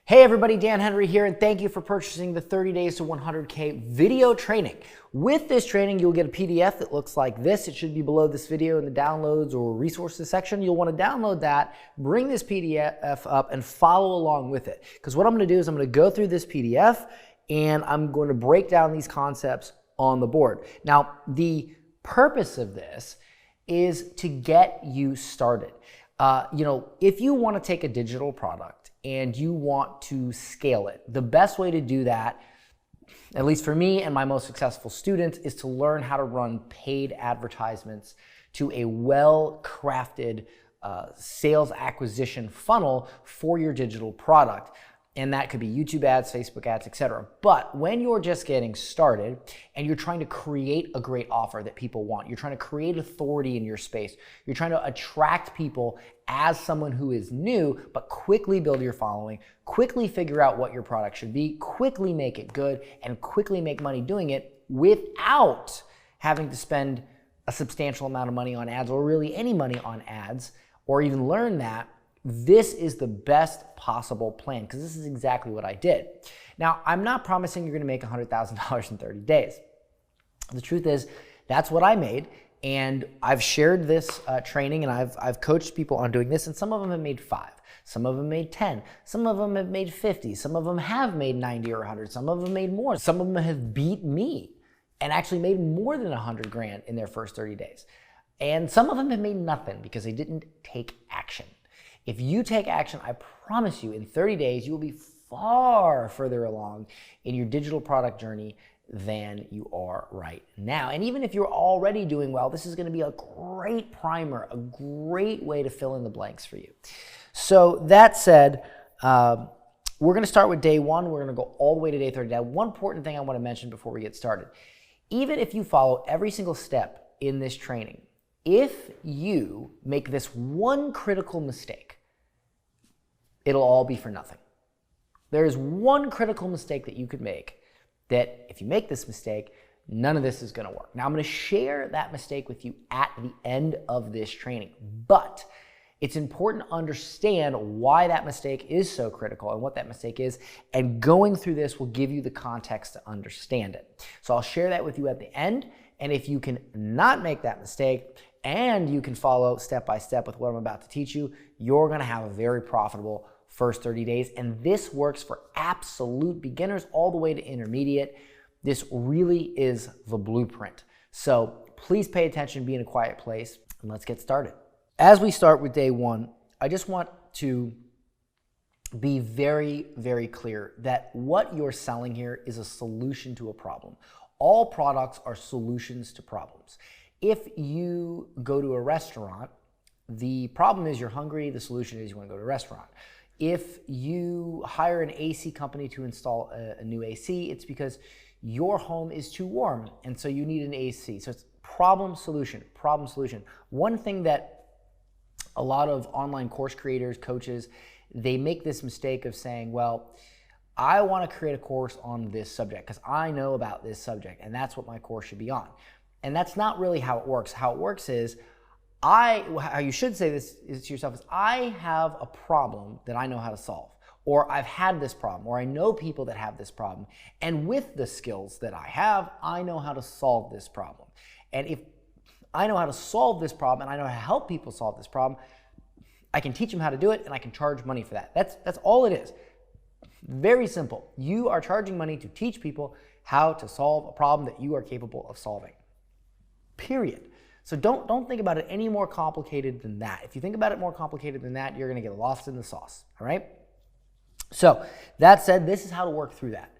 Hey everybody, Dan Henry here, and thank you for purchasing the 30 Days to 100K video training. With this training, you'll get a PDF that looks like this. It should be below this video in the downloads or resources section. You'll want to download that, bring this PDF up, and follow along with it. Because what I'm going to do is I'm going to go through this PDF, and I'm going to break down these concepts on the board. Now, the purpose of this is to get you started. If you want to take a digital product and you want to scale it, the best way to do that, at least for me and my most successful students, is to learn how to run paid advertisements to a well-crafted sales acquisition funnel for your digital product. And that could be YouTube ads, Facebook ads, etc. But when you're just getting started and you're trying to create a great offer that people want, you're trying to create authority in your space, you're trying to attract people as someone who is new, but quickly build your following, quickly figure out what your product should be, quickly make it good, and quickly make money doing it without having to spend a substantial amount of money on ads or really any money on ads or even learn that, this is the best possible plan, because this is exactly what I did. Now, I'm not promising you're going to make $100,000 in 30 days. The truth is, that's what I made, and I've shared this training, and I've coached people on doing this, and some of them have made 5. Some of them made 10. Some of them have made 50. Some of them have made 90 or 100. Some of them made more. Some of them have beat me and actually made more than 100 grand in their first 30 days. And some of them have made nothing because they didn't take action. If you take action, I promise you, in 30 days, you will be far further along in your digital product journey than you are right now. And even if you're already doing well, this is going to be a great primer, a great way to fill in the blanks for you. So that said, we're going to start with day 1. We're going to go all the way to day 30. Now, one important thing I want to mention before we get started. Even if you follow every single step in this training, if you make this one critical mistake, it'll all be for nothing. There is one critical mistake that you could make that if you make this mistake, none of this is going to work. Now, I'm going to share that mistake with you at the end of this training, but it's important to understand why that mistake is so critical and what that mistake is, and going through this will give you the context to understand it. So I'll share that with you at the end, and if you can not make that mistake and you can follow step by step with what I'm about to teach you, you're going to have a very profitable first 30 days. And this works for absolute beginners all the way to intermediate. This really is the blueprint. So please pay attention, be in a quiet place, and let's get started. As we start with day 1, I just want to be very, very clear that what you're selling here is a solution to a problem. All products are solutions to problems. If you go to a restaurant, the problem is you're hungry, the solution is you want to go to a restaurant. If you hire an AC company to install a new AC, it's because your home is too warm, and so you need an AC. So it's problem, solution, problem, solution. One thing that a lot of online course creators, coaches, they make this mistake of saying, well, I want to create a course on this subject because I know about this subject, and that's what my course should be on. And that's not really how it works. How it works is, how you should say this is to yourself is, I have a problem that I know how to solve, or I've had this problem, or I know people that have this problem, and with the skills that I have, I know how to solve this problem. And if I know how to solve this problem and I know how to help people solve this problem, I can teach them how to do it and I can charge money for that. That's all it is. Very simple. You are charging money to teach people how to solve a problem that you are capable of solving. Period. So don't think about it any more complicated than that. If you think about it more complicated than that, you're going to get lost in the sauce, all right? So that said, this is how to work through that.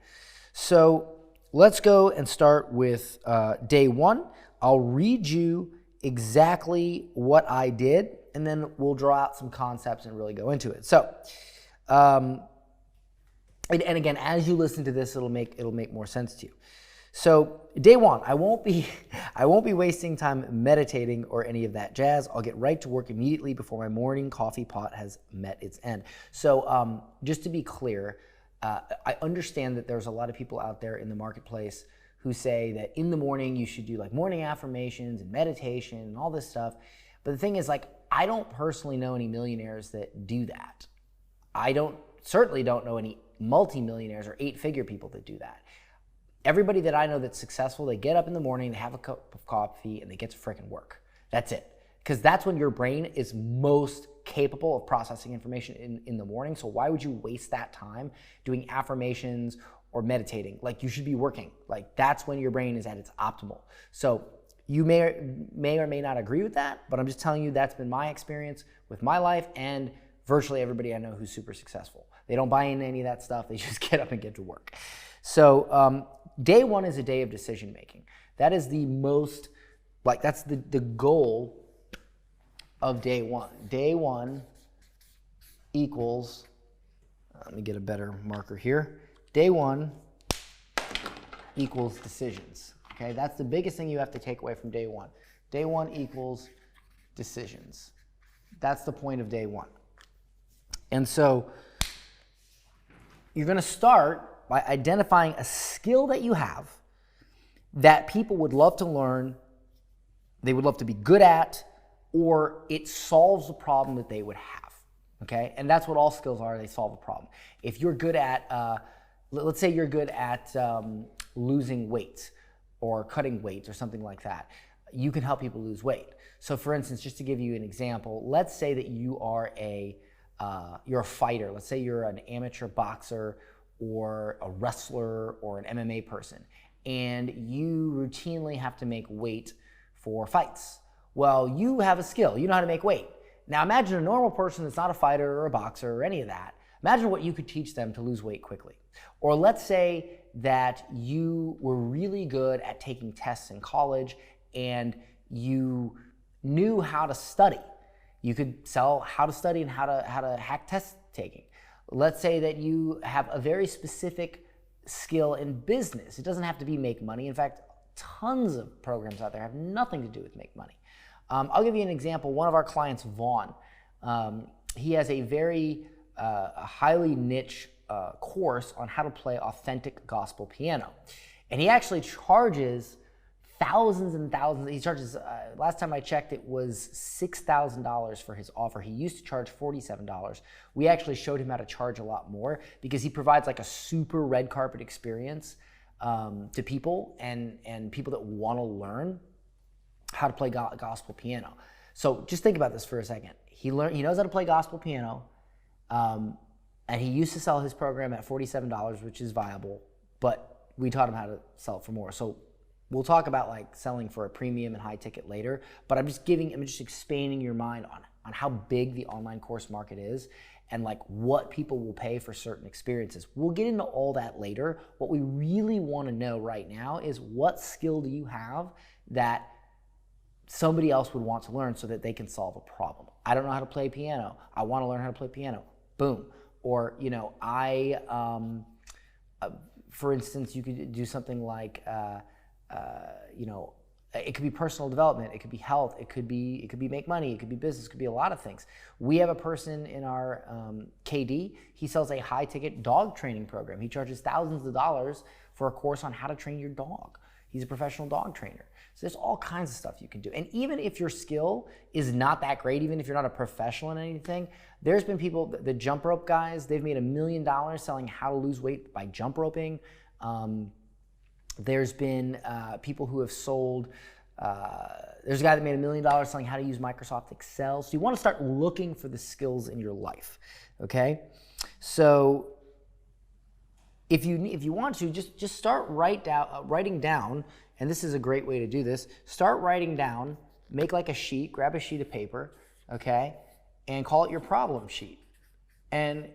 So let's go and start with day 1. I'll read you exactly what I did, and then we'll draw out some concepts and really go into it. So, and again, as you listen to this, it'll make more sense to you. So day 1, I won't be wasting time meditating or any of that jazz. I'll get right to work immediately before my morning coffee pot has met its end. So just to be clear, I understand that there's a lot of people out there in the marketplace who say that in the morning you should do like morning affirmations and meditation and all this stuff. But the thing is, like, I don't personally know any millionaires that do that. I don't certainly don't know any multimillionaires or 8-figure people that do that. Everybody that I know that's successful, they get up in the morning, they have a cup of coffee, and they get to freaking work. That's it. Because that's when your brain is most capable of processing information in the morning. So why would you waste that time doing affirmations or meditating? Like, you should be working. Like, that's when your brain is at its optimal. So you may or may not agree with that, but I'm just telling you that's been my experience with my life and virtually everybody I know who's super successful. They don't buy into any of that stuff. They just get up and get to work. So day one is a day of decision making. That is the most, like, that's the goal of day one. Day one equals, let me get a better marker here. Day one equals decisions. Okay, that's the biggest thing you have to take away from day one. Day one equals decisions. That's the point of day one. And so you're going to start by identifying a skill that you have that people would love to learn, they would love to be good at, or it solves a problem that they would have. Okay, and that's what all skills are. They solve a problem. If you're good at, let's say you're good at losing weight, or cutting weight or something like that, you can help people lose weight. So for instance, just to give you an example, let's say that you are you're a fighter. Let's say you're an amateur boxer or a wrestler or an MMA person, and you routinely have to make weight for fights. Well, you have a skill. You know how to make weight. Now imagine a normal person that's not a fighter or a boxer or any of that. Imagine what you could teach them to lose weight quickly. Or let's say that you were really good at taking tests in college and you knew how to study. You could sell how to study and how to hack test taking. Let's say that you have a very specific skill in business. It doesn't have to be make money. In fact, tons of programs out there have nothing to do with make money. I'll give you an example. One of our clients, Vaughn, he has a very highly niche course on how to play authentic gospel piano. And he actually charges thousands and thousands. He charges, last time I checked, it was $6,000 for his offer. He used to charge $47. We actually showed him how to charge a lot more because he provides like a super red carpet experience to people and people that want to learn how to play gospel piano. So just think about this for a second. He knows how to play gospel piano, and he used to sell his program at $47, which is viable, but we taught him how to sell it for more. So we'll talk about like selling for a premium and high ticket later, but I'm just expanding your mind on how big the online course market is and like what people will pay for certain experiences. We'll get into all that later. What we really want to know right now is what skill do you have that somebody else would want to learn so that they can solve a problem. I don't know how to play piano. I want to learn how to play piano. Boom. Or, for instance, you could do something like, it could be personal development, it could be health, it could be make money, it could be business, it could be a lot of things. We have a person in our KD, he sells a high ticket dog training program. He charges thousands of dollars for a course on how to train your dog. He's a professional dog trainer. So there's all kinds of stuff you can do. And even if your skill is not that great, even if you're not a professional in anything, there's been people, the jump rope guys, they've made $1 million selling how to lose weight by jump roping. There's been people who have sold, there's a guy that made $1 million selling how to use Microsoft Excel. So you want to start looking for the skills in your life, okay? So if you want to, just start writing down, and this is a great way to do this, start writing down, make like a sheet, grab a sheet of paper, okay, and call it your problem sheet. And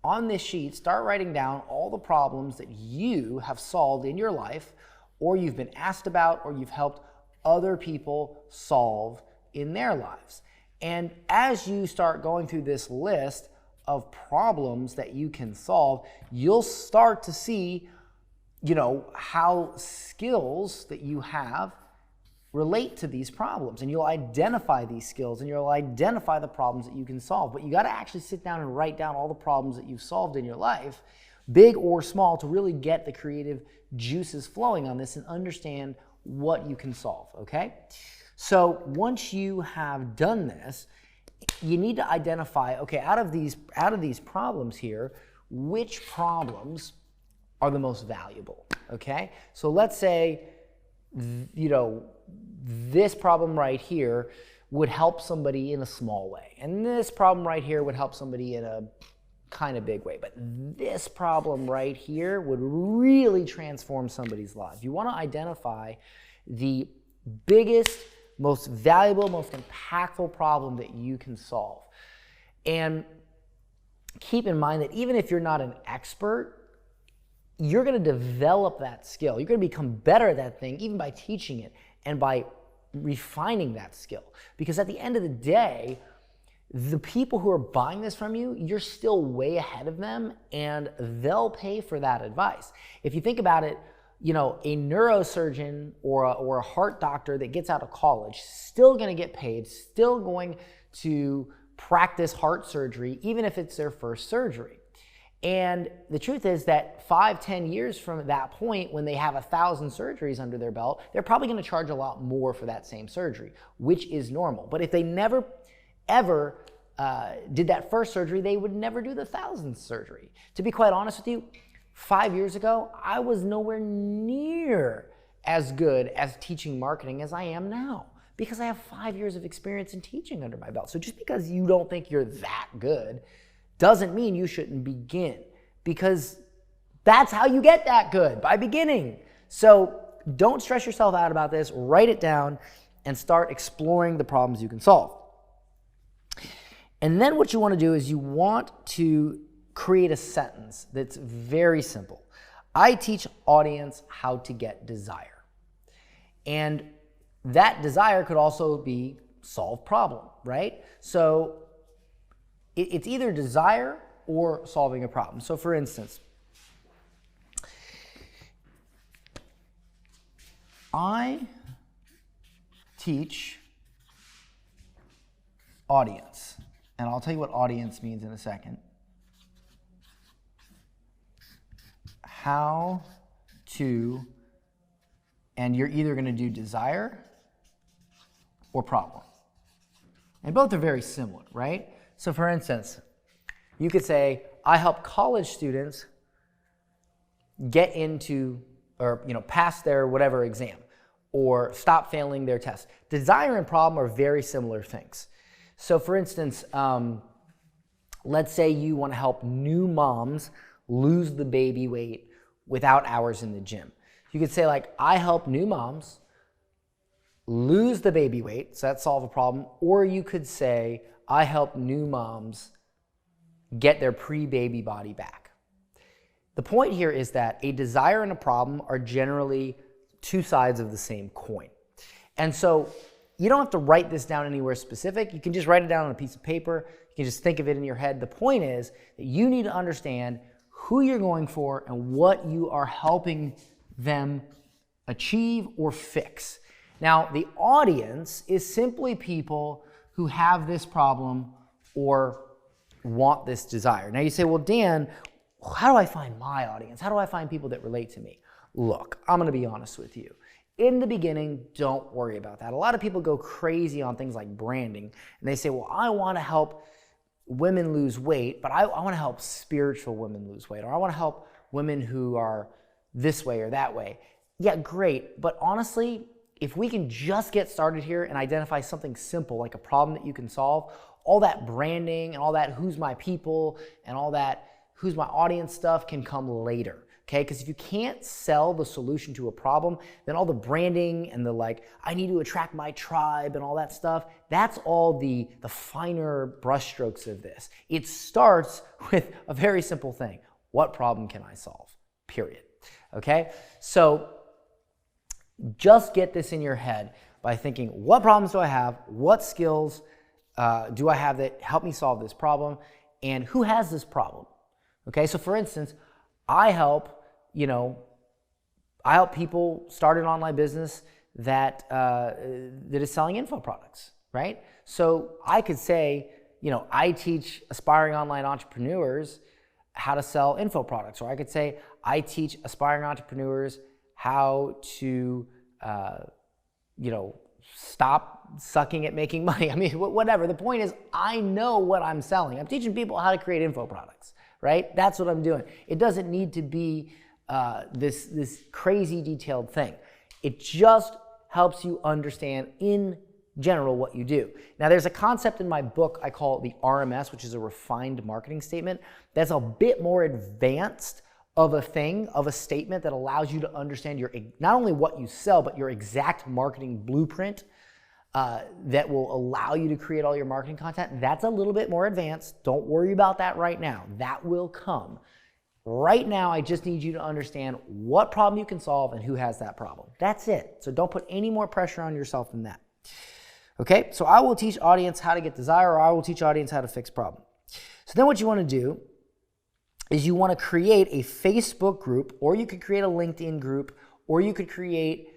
on this sheet, start writing down all the problems that you have solved in your life, or you've been asked about, or you've helped other people solve in their lives. And as you start going through this list of problems that you can solve, you'll start to see, how skills that you have relate to these problems, and you'll identify these skills and you'll identify the problems that you can solve. But you got to actually sit down and write down all the problems that you've solved in your life, big or small, to really get the creative juices flowing on this and understand what you can solve, okay? So once you have done this you need to identify, okay, out of these problems here, which problems are the most valuable, okay? So let's say, you know, this problem right here would help somebody in a small way, and this problem right here would help somebody in a kind of big way, but this problem right here would really transform somebody's life. You want to identify the biggest, most valuable, most impactful problem that you can solve. And keep in mind that even if you're not an expert, you're going to develop that skill. You're going to become better at that thing even by teaching it and by refining that skill. Because at the end of the day, the people who are buying this from you, you're still way ahead of them, and they'll pay for that advice. If you think about it, you know, a neurosurgeon or a heart doctor that gets out of college, still going to get paid, still going to practice heart surgery, even if it's their first surgery. And the truth is that 5-10 years from that point, when they have 1,000 surgeries under their belt, they're probably going to charge a lot more for that same surgery, which is normal. But if they never, ever did that first surgery, they would never do the 1,000th surgery. To be quite honest with you, 5 years ago, I was nowhere near as good as teaching marketing as I am now, because I have 5 years of experience in teaching under my belt. So just because you don't think you're that good doesn't mean you shouldn't begin, because that's how you get that good, by beginning. So don't stress yourself out about this. Write it down and start exploring the problems you can solve. And then what you want to do is you want to create a sentence that's very simple. I teach audience how to get desire. And that desire could also be solve problem, right? So it's either desire or solving a problem. So for instance, I teach audience, and I'll tell you what audience means in a second. How to, and you're either going to do desire or problem. And both are very similar, right? So for instance, you could say, I help college students get into, or pass their whatever exam, or stop failing their test. Desire and problem are very similar things. So for instance, let's say you want to help new moms lose the baby weight without hours in the gym. You could say, like, I help new moms lose the baby weight, so that solve a problem. Or you could say, I help new moms get their pre-baby body back. The point here is that a desire and a problem are generally two sides of the same coin. And so you don't have to write this down anywhere specific. You can just write it down on a piece of paper. You can just think of it in your head. The point is that you need to understand who you're going for and what you are helping them achieve or fix. Now, the audience is simply people who have this problem or want this desire. Now you say, well, Dan, how do I find my audience? How do I find people that relate to me? Look, I'm going to be honest with you. In the beginning, don't worry about that. A lot of people go crazy on things like branding, and they say, well, I want to help women lose weight, but I want to help spiritual women lose weight, or I want to help women who are this way or that way. Yeah, great. But honestly, if we can just get started here and identify something simple, like a problem that you can solve, all that branding and all that who's my people and all that who's my audience stuff can come later. Okay, because if you can't sell the solution to a problem, then all the branding and the I need to attract my tribe and all that stuff, that's all the finer brushstrokes of this. It starts with a very simple thing. What problem can I solve? Period. Okay, so just get this in your head by thinking, what problems do I have? What skills do I have that help me solve this problem? And who has this problem? Okay, so for instance, I help people start an online business that is selling info products, right? So I could say, I teach aspiring online entrepreneurs how to sell info products, or I could say I teach aspiring entrepreneurs how to, stop sucking at making money. I mean, whatever. The point is, I know what I'm selling. I'm teaching people how to create info products, right? That's what I'm doing. It doesn't need to be this crazy detailed thing. It just helps you understand in general what you do. Now, there's a concept in my book I call the RMS, which is a refined marketing statement. That's a bit more advanced of a statement that allows you to understand not only what you sell, but your exact marketing blueprint that will allow you to create all your marketing content. That's a little bit more advanced. Don't worry about that right now. That will come. Right now, I just need you to understand what problem you can solve and who has that problem. That's it. So don't put any more pressure on yourself than that. Okay, so I will teach audience how to get desire, or I will teach audience how to fix problem. So then what you want to do is you want to create a Facebook group, or you could create a LinkedIn group, or you could create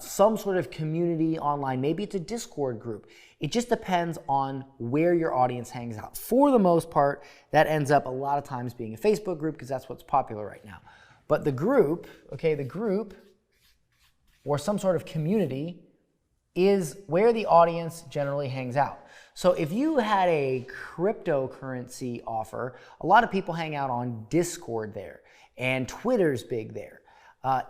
some sort of community online. Maybe it's a Discord group. It just depends on where your audience hangs out. For the most part, that ends up a lot of times being a Facebook group because that's what's popular right now. But the group, or some sort of community is where the audience generally hangs out. So if you had a cryptocurrency offer, a lot of people hang out on Discord there, and Twitter's big there.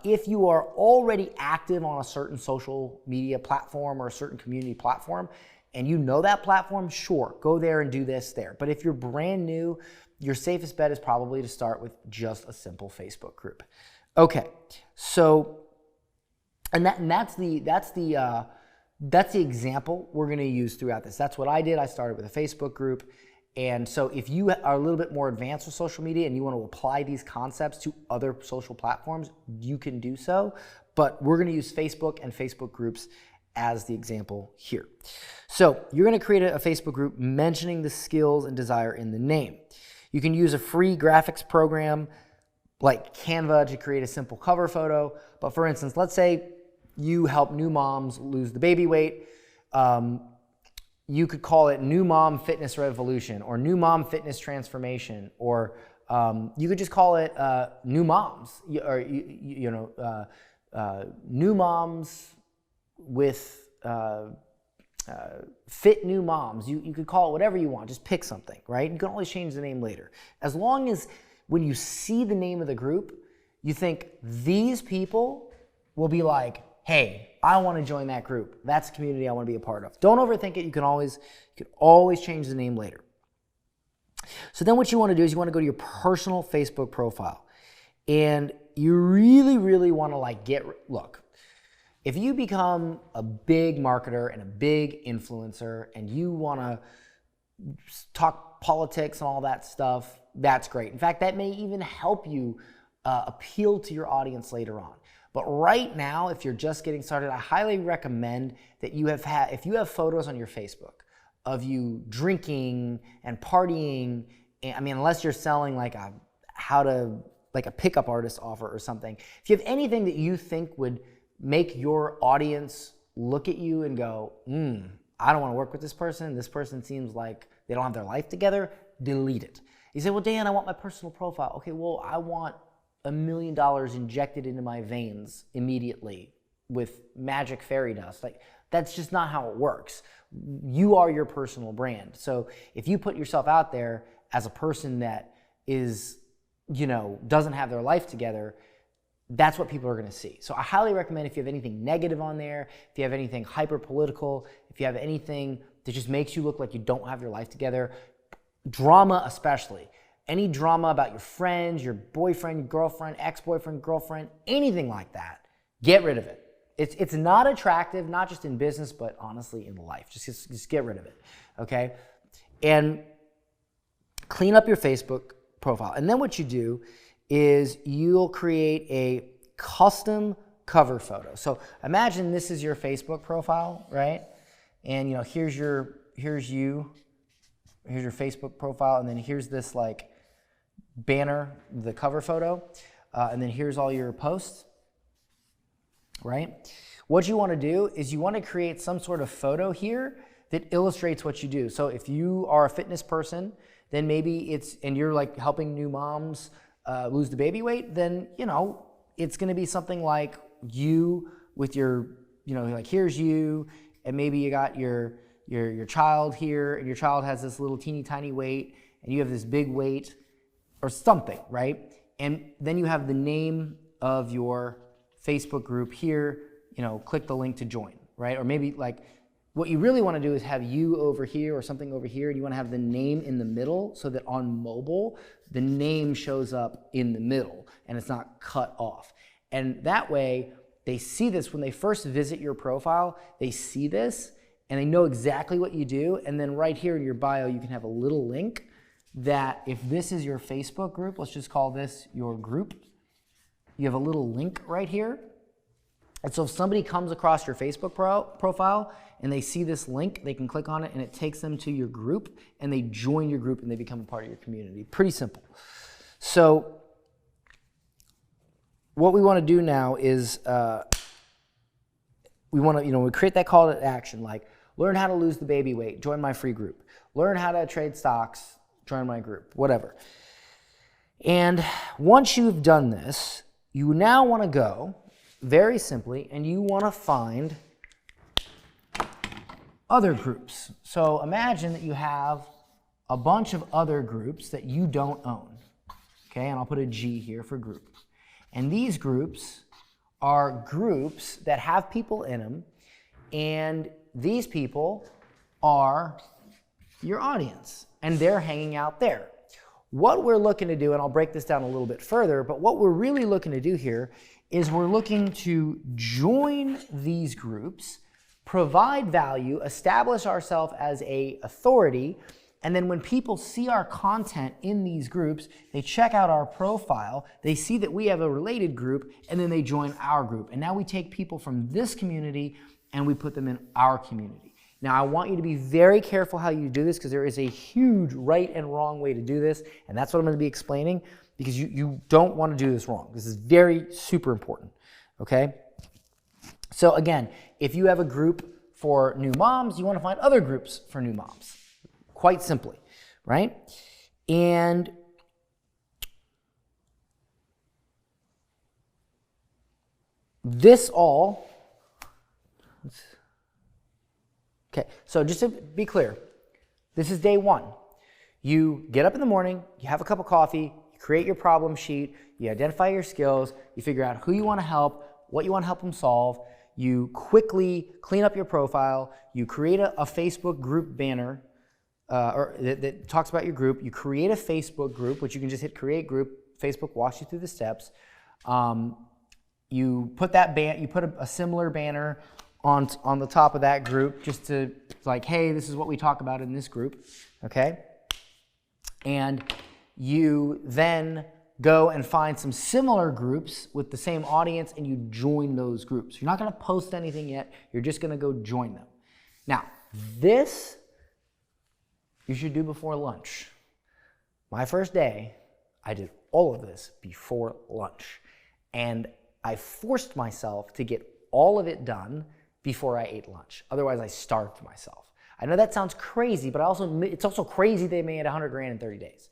If you are already active on a certain social media platform or a certain community platform, and you know that platform, sure, go there and do this there. But if you're brand new, your safest bet is probably to start with just a simple Facebook group. Okay, so, that's the example we're going to use throughout this. That's what I did. I started with a Facebook group. And so if you are a little bit more advanced with social media and you want to apply these concepts to other social platforms, you can do so. But we're going to use Facebook and Facebook groups as the example here. So you're going to create a Facebook group mentioning the skills and desire in the name. You can use a free graphics program like Canva to create a simple cover photo. But for instance, let's say you help new moms lose the baby weight. You could call it New Mom Fitness Revolution or New Mom Fitness Transformation, or you could just call it New Moms, or New Moms with Fit New Moms. You could call it whatever you want. Just pick something, right? You can always change the name later. As long as when you see the name of the group, you think these people will be like, hey, I want to join that group. That's the community I want to be a part of. Don't overthink it. You can always change the name later. So then what you want to do is you want to go to your personal Facebook profile. And you really, really want to look, if you become a big marketer and a big influencer and you want to talk politics and all that stuff, that's great. In fact, that may even help you appeal to your audience later on. But right now, if you're just getting started, I highly recommend that if you have photos on your Facebook of you drinking and partying, unless you're selling like a pickup artist offer or something. If you have anything that you think would make your audience look at you and go, I don't want to work with this person seems like they don't have their life together, delete it. You say, well, Dan, I want my personal profile. Okay, well, I want $1 million injected into my veins immediately with magic fairy dust. That's just not how it works. You are your personal brand. So if you put yourself out there as a person that is, doesn't have their life together, that's what people are going to see. So I highly recommend if you have anything negative on there, if you have anything hyper political, if you have anything that just makes you look like you don't have your life together, drama especially. Any drama about your friends, your boyfriend, your girlfriend, ex-boyfriend, girlfriend, anything like that, get rid of it. It's not attractive, not just in business, but honestly in life. Just get rid of it, okay? And clean up your Facebook profile. And then what you do is you'll create a custom cover photo. So imagine this is your Facebook profile, right? And here's you, here's your Facebook profile, and then here's this banner, the cover photo, and then here's all your posts, right? What you want to do is you want to create some sort of photo here that illustrates what you do. So if you are a fitness person, then maybe and you're helping new moms lose the baby weight, then it's going to be something like you with your like here's you, and maybe you got your child here, and your child has this little teeny tiny weight, and you have this big weight, or something, right? And then you have the name of your Facebook group here, click the link to join, right? Or maybe like what you really want to do is have you over here or something over here, and you want to have the name in the middle so that on mobile, the name shows up in the middle and it's not cut off. And that way, they see this when they first visit your profile, they see this and they know exactly what you do. And then right here in your bio, you can have a little link that if this is your Facebook group, let's just call this your group, you have a little link right here. And so if somebody comes across your Facebook profile and they see this link, they can click on it and it takes them to your group and they join your group and they become a part of your community. Pretty simple. So what we want to do now is we want to, we create that call to action, like learn how to lose the baby weight, join my free group. Learn how to trade stocks, join my group, whatever. And once you've done this, you now want to go very simply and you want to find other groups. So imagine that you have a bunch of other groups that you don't own. Okay, and I'll put a G here for group. And these groups are groups that have people in them, and these people are your audience, and they're hanging out there. What we're looking to do, and I'll break this down a little bit further, but what we're really looking to do here is we're looking to join these groups, provide value, establish ourselves as an authority, and then when people see our content in these groups, they check out our profile, they see that we have a related group, and then they join our group. And now we take people from this community and we put them in our community. Now, I want you to be very careful how you do this because there is a huge right and wrong way to do this, and that's what I'm going to be explaining because you don't want to do this wrong. This is very super important, okay? So again, if you have a group for new moms, you want to find other groups for new moms. Quite simply, right? And this all, okay, so just to be clear, this is day one. You get up in the morning, you have a cup of coffee, you create your problem sheet, you identify your skills, you figure out who you want to help, what you want to help them solve, you quickly clean up your profile, you create a Facebook group banner, that talks about your group. You create a Facebook group, which you can just hit create group. Facebook walks you through the steps. You put a similar banner on the top of that group, just to like, hey, this is what we talk about in this group, okay? And you then go and find some similar groups with the same audience, and you join those groups. You're not going to post anything yet. You're just going to go join them. Now, this you should do before lunch. My first day, I did all of this before lunch. And I forced myself to get all of it done before I ate lunch. Otherwise, I starved myself. I know that sounds crazy, but it's also crazy they made 100 grand in 30 days.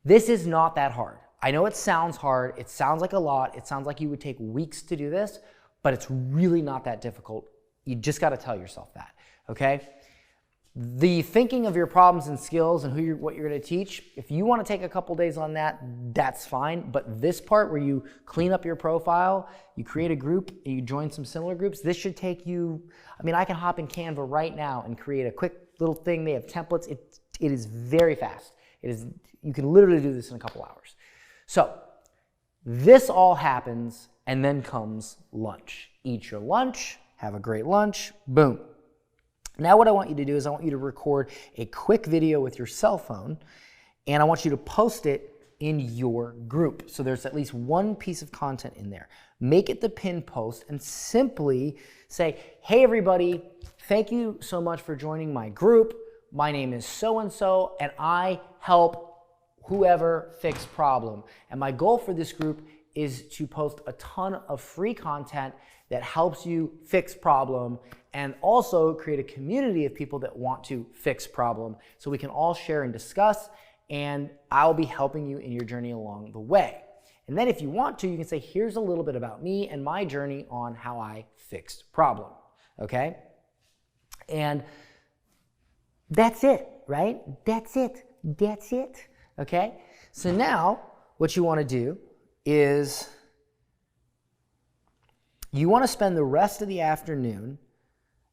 This is not that hard. I know it sounds hard. It sounds like a lot. It sounds like you would take weeks to do this, but it's really not that difficult. You just got to tell yourself that, okay? The thinking of your problems and skills and what you're going to teach, if you want to take a couple days on that, that's fine. But this part where you clean up your profile, you create a group, and you join some similar groups, this should take you, I can hop in Canva right now and create a quick little thing. They have templates. It is very fast. You can literally do this in a couple hours. So this all happens, and then comes lunch. Eat your lunch, have a great lunch, boom. Now what I want you to do is I want you to record a quick video with your cell phone, and I want you to post it in your group. So there's at least one piece of content in there. Make it the pin post and simply say, hey everybody, thank you so much for joining my group. My name is so-and-so, and I help whoever fix problem. And my goal for this group is to post a ton of free content that helps you fix problem, and also create a community of people that want to fix problem so we can all share and discuss, and I'll be helping you in your journey along the way. And then if you want to, you can say, here's a little bit about me and my journey on how I fixed problem. okay? And that's it, right? That's it, okay? So now what you want to do is you want to spend the rest of the afternoon,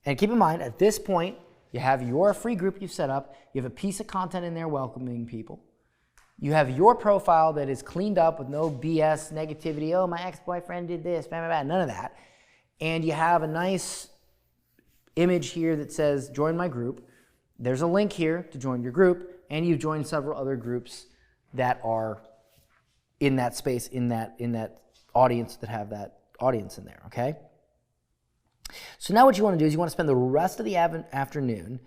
and keep in mind, at this point, you have your free group you've set up, you have a piece of content in there welcoming people, you have your profile that is cleaned up with no BS, negativity, oh, my ex-boyfriend did this, blah, blah, blah, none of that, and you have a nice image here that says, join my group. There's a link here to join your group, and you've joined several other groups that are in that space, in that audience that have that audience in there, okay? So now what you want to do is you want to spend the rest of the afternoon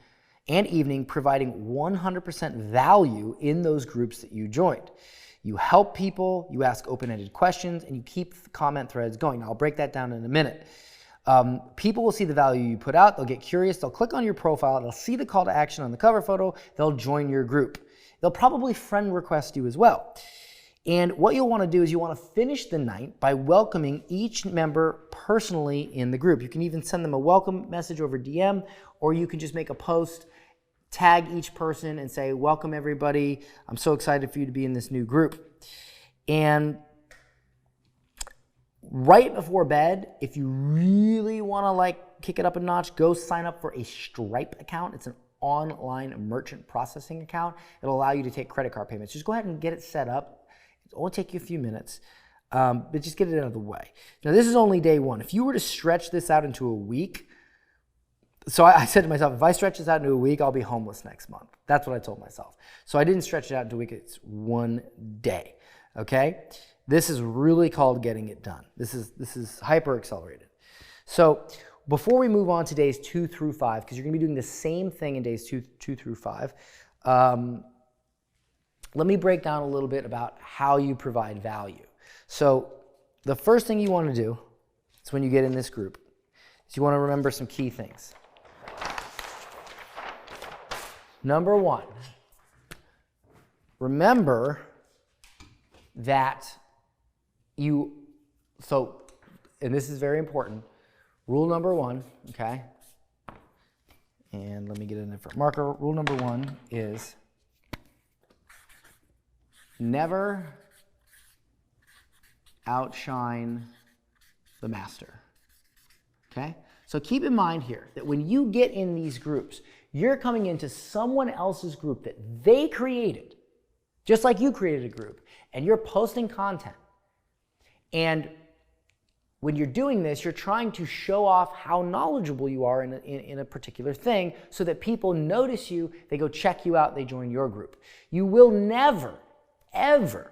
and evening providing 100% value in those groups that you joined. You help people, you ask open-ended questions, and you keep the comment threads going. Now, I'll break that down in a minute. People will see the value you put out, they'll get curious, they'll click on your profile, they'll see the call to action on the cover photo, they'll join your group. They'll probably friend request you as well. And what you'll want to do is you want to finish the night by welcoming each member personally in the group. You can even send them a welcome message over DM, or you can just make a post, tag each person and say, welcome everybody, I'm so excited for you to be in this new group. And right before bed, if you really want to like kick it up a notch, go sign up for a Stripe account. It's an online merchant processing account. It'll allow you to take credit card payments. Just go ahead and get it set up. It'll only take you a few minutes, but just get it out of the way. Now, this is only day one. If you were to stretch this out into a week, so I said to myself, if I stretch this out into a week, I'll be homeless next month. That's what I told myself. So I didn't stretch it out into a week. It's one day, okay? This is really called getting it done. This is hyper accelerated. So before we move on to days 2 through 5, because you're going to be doing the same thing in days 2 through 5, let me break down a little bit about how you provide value. So the first thing you want to do is when you get in this group is you want to remember some key things. Number one, remember that and this is very important, rule number one, okay? And let me get in there for marker. Rule number one is never outshine the master, okay? So keep in mind here that when you get in these groups, you're coming into someone else's group that they created, just like you created a group, and you're posting content. And when you're doing this, you're trying to show off how knowledgeable you are in a particular thing so that people notice you, they go check you out, they join your group. You will never, ever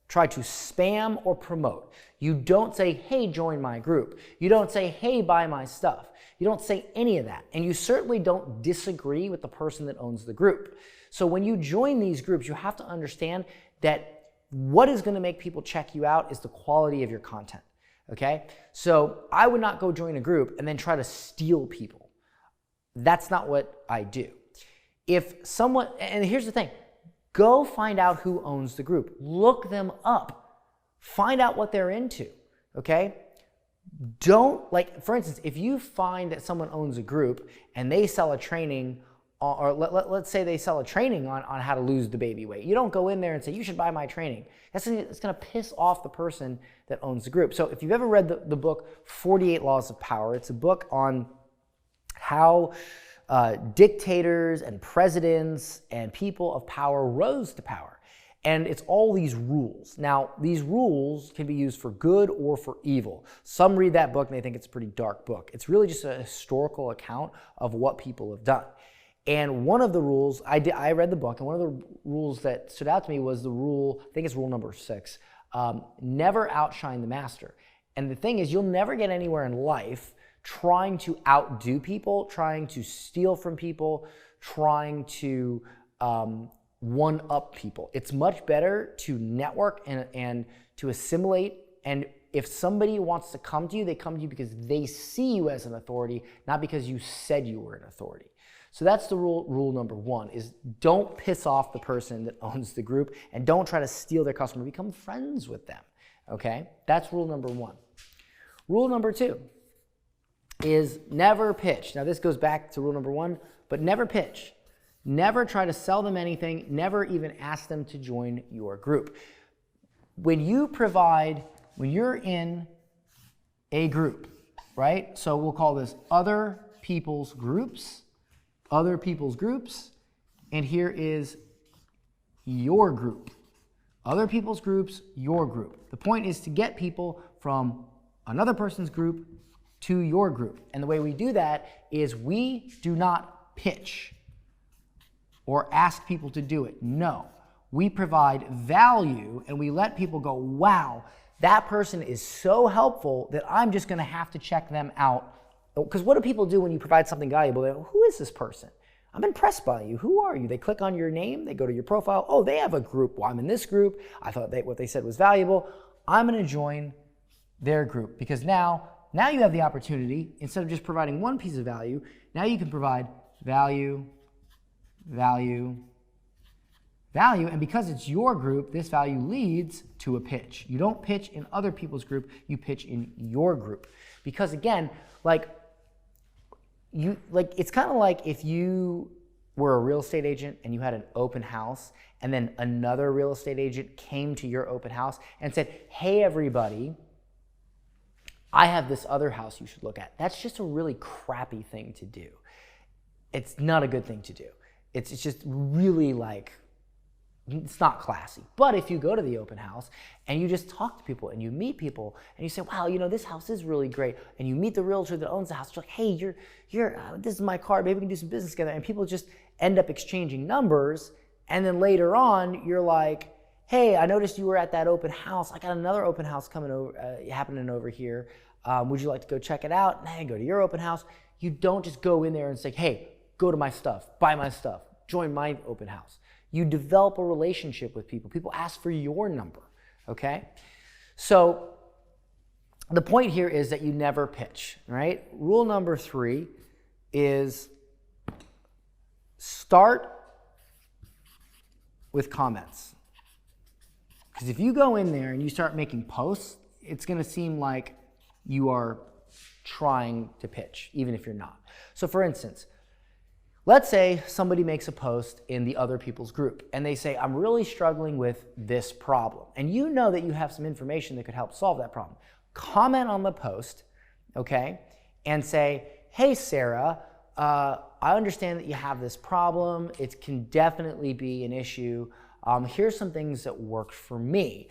try to spam or promote. You don't say, hey, join my group. You don't say, hey, buy my stuff. You don't say any of that. And you certainly don't disagree with the person that owns the group. So when you join these groups, you have to understand that what is going to make people check you out is the quality of your content, okay? So I would not go join a group and then try to steal people. That's not what I do. If someone, and here's the thing, go find out who owns the group. Look them up. Find out what they're into, okay? Don't, like, for instance, if you find that someone owns a group and they sell a training, or let's say they sell a training on how to lose the baby weight. You don't go in there and say, you should buy my training. It's going to piss off the person that owns the group. So if you've ever read the book 48 Laws of Power, it's a book on how dictators and presidents and people of power rose to power. And it's all these rules. Now, these rules can be used for good or for evil. Some read that book and they think it's a pretty dark book. It's really just a historical account of what people have done. And one of the rules, I read the book, and one of the rules that stood out to me was the rule, I think it's rule number 6, never outshine the master. And the thing is, you'll never get anywhere in life trying to outdo people, trying to steal from people, trying to one-up people. It's much better to network and to assimilate. And if somebody wants to come to you, they come to you because they see you as an authority, not because you said you were an authority. So that's the rule number 1, is don't piss off the person that owns the group and don't try to steal their customer. Become friends with them, okay? That's rule number 1. Rule number 2 is never pitch. Now this goes back to rule number 1, but never pitch. Never try to sell them anything. Never even ask them to join your group. When you're in a group, right? So we'll call this other people's groups, and here is your group. Other people's groups, your group. The point is to get people from another person's group to your group. And the way we do that is we do not pitch or ask people to do it. No, we provide value and we let people go, wow, that person is so helpful that I'm just gonna have to check them out. Because what do people do when you provide something valuable? They go, who is this person? I'm impressed by you. Who are you? They click on your name, they go to your profile. Oh, they have a group. Well, I'm in this group. I thought what they said was valuable. I'm gonna join their group because now you have the opportunity, instead of just providing one piece of value, now you can provide value, and because it's your group, this value leads to a pitch. You don't pitch in other people's group, you pitch in your group. Because again, it's kind of like if you were a real estate agent and you had an open house and then another real estate agent came to your open house and said, hey everybody, I have this other house you should look at. That's just a really crappy thing to do. It's not a good thing to do. It's just really it's not classy. But if you go to the open house and you just talk to people and you meet people and you say, wow, this house is really great. And you meet the realtor that owns the house. You're like, hey, this is my card. Maybe we can do some business together. And people just end up exchanging numbers. And then later on, you're like, hey, I noticed you were at that open house. I got another open house happening over here. Would you like to go check it out? And go to your open house. You don't just go in there and say, hey, go to my stuff, buy my stuff, join my open house. You develop a relationship with people. People ask for your number, okay? So the point here is that you never pitch, right? Rule number 3 is start with comments. Because if you go in there and you start making posts, it's going to seem like you are trying to pitch, even if you're not. So for instance, let's say somebody makes a post in the other people's group and they say, I'm really struggling with this problem. And you know that you have some information that could help solve that problem. Comment on the post, okay, and say, hey, Sarah, I understand that you have this problem. It can definitely be an issue. Here's some things that worked for me.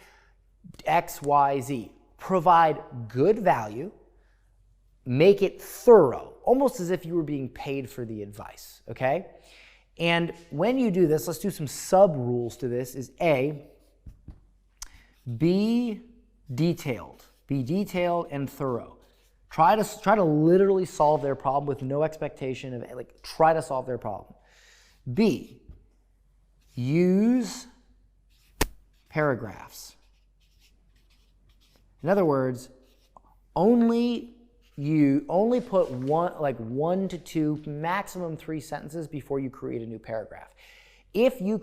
X, Y, Z. Provide good value. Make it thorough, almost as if you were being paid for the advice, okay? And when you do this, let's do some sub-rules to this, is A, be detailed. Be detailed and thorough. Try to literally solve their problem with no expectation of, try to solve their problem. B, use paragraphs. In other words, only put one to two, maximum 3 sentences before you create a new paragraph. If you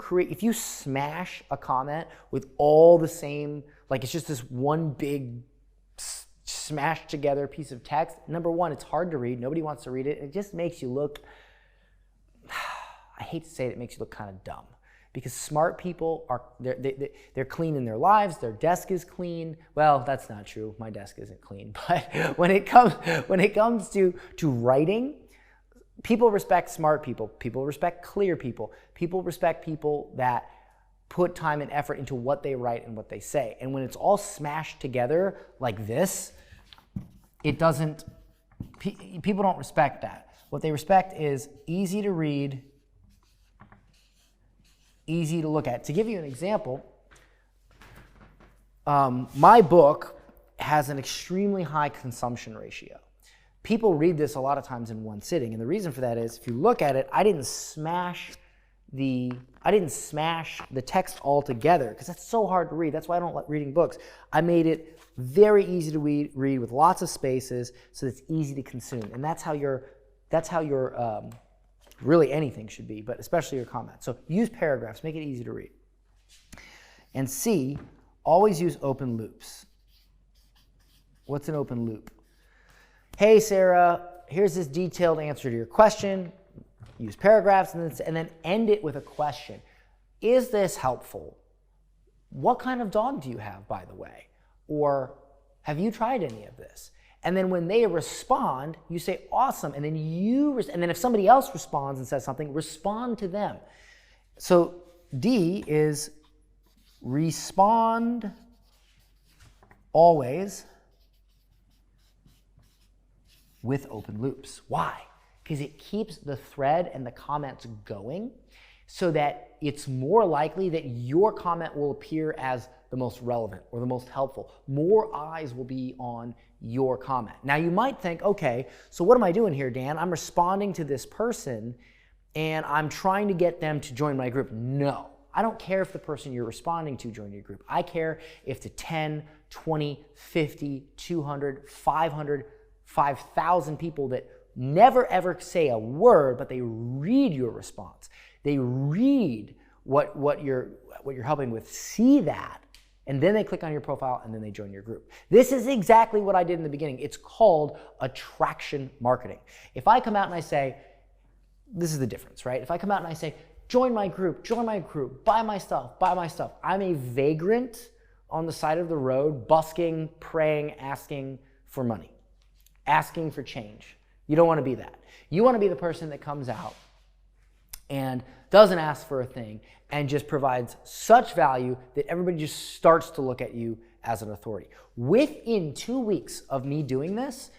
smash a comment with all the same, it's just this one big smashed together piece of text, number one, it's hard to read. Nobody wants to read it. It just makes you look, I hate to say it makes you look kind of dumb. Because smart people they're clean in their lives, their desk is clean. Well, that's not true. My desk isn't clean. But when it comes to writing, people respect smart people. People respect clear people. People respect people that put time and effort into what they write and what they say. And when it's all smashed together like this, people don't respect that. What they respect is easy to read, easy to look at. To give you an example, my book has an extremely high consumption ratio. People read this a lot of times in one sitting, and the reason for that is if you look at it, I didn't smash the text all together because that's so hard to read. That's why I don't like reading books. I made it very easy to read with lots of spaces so that it's easy to consume, and that's how your really anything should be, but especially your comments. So use paragraphs, make it easy to read. And C, always use open loops. What's an open loop? Hey, Sarah, here's this detailed answer to your question. Use paragraphs and then end it with a question. Is this helpful? What kind of dog do you have, by the way? Or have you tried any of this? And then when they respond, you say, awesome. And then and then if somebody else responds and says something, respond to them. So D is respond always with open loops. Why? Because it keeps the thread and the comments going so that it's more likely that your comment will appear as the most relevant or the most helpful. More eyes will be on your comment. Now you might think, okay, so what am I doing here, Dan? I'm responding to this person and I'm trying to get them to join my group. No, I don't care if the person you're responding to join your group. I care if the 10, 20, 50, 200, 500, 5,000 people that never ever say a word, but they read your response. They read what you're helping with, see that, and then they click on your profile and then they join your group. This is exactly what I did in the beginning. It's called attraction marketing. If I come out and I say, this is the difference, right? If I come out and I say, join my group, buy my stuff. I'm a vagrant on the side of the road, busking, praying, asking for money, asking for change. You don't want to be that. You want to be the person that comes out and doesn't ask for a thing and just provides such value that everybody just starts to look at you as an authority. Within 2 weeks of me doing this,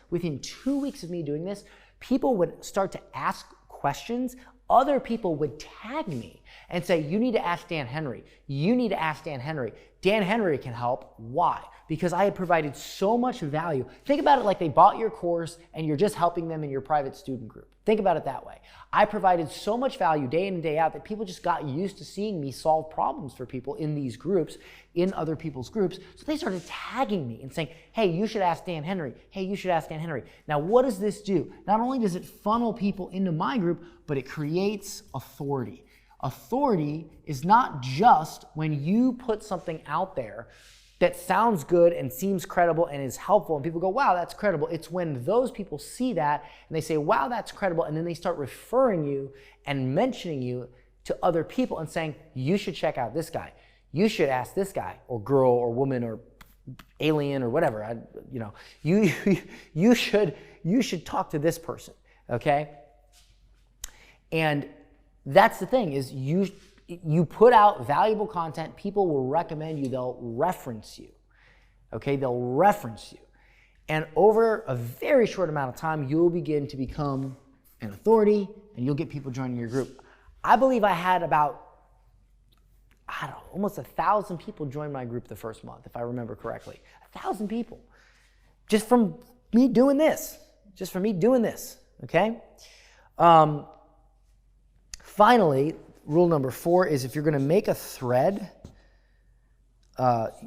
people would start to ask questions. Other people would tag me and say, you need to ask Dan Henry. You need to ask Dan Henry. Dan Henry can help. Why? Because I had provided so much value. Think about it like they bought your course and you're just helping them in your private student group. Think about it that way. I provided so much value day in and day out that people just got used to seeing me solve problems for people in these groups, in other people's groups. So they started tagging me and saying, hey, you should ask Dan Henry. Hey, you should ask Dan Henry. Now, what does this do? Not only does it funnel people into my group, but it creates authority. Authority is not just when you put something out there that sounds good and seems credible and is helpful and people go, wow, that's credible. It's when those people see that and they say, wow, that's credible, and then they start referring you and mentioning you to other people and saying, you should check out this guy. You should ask this guy or girl or woman or alien or whatever. You should talk to this person, okay? And that's the thing is you put out valuable content, people will recommend you, they'll reference you, okay? They'll reference you. And over a very short amount of time, you'll begin to become an authority and you'll get people joining your group. I believe I had about, almost 1,000 people join my group the first month, if I remember correctly. 1,000 people. Just from me doing this. Okay? Finally, rule number 4 is if you're going to make a thread,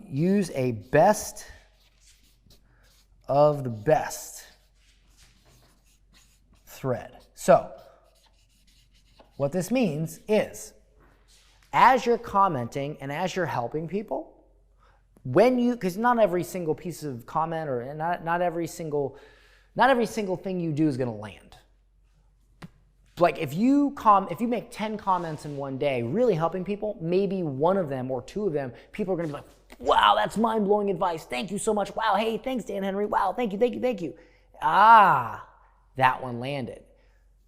use a best of the best thread. So, what this means is, as you're commenting and as you're helping people, because not every single piece of comment or not every single thing you do is going to land. Like if you make 10 comments in one day, really helping people, maybe one of them or two of them, people are going to be like, wow, that's mind-blowing advice. Thank you so much. Wow, hey, thanks, Dan Henry. Wow, thank you. Ah, that one landed.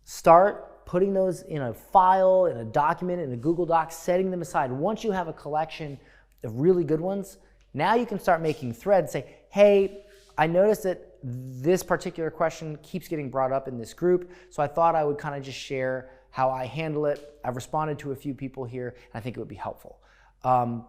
Start putting those in a file, in a document, in a Google Doc, setting them aside. Once you have a collection of really good ones, now you can start making threads. Say, hey, I noticed that this particular question keeps getting brought up in this group, so I thought I would kind of just share how I handle it. I've responded to a few people here, and I think it would be helpful. And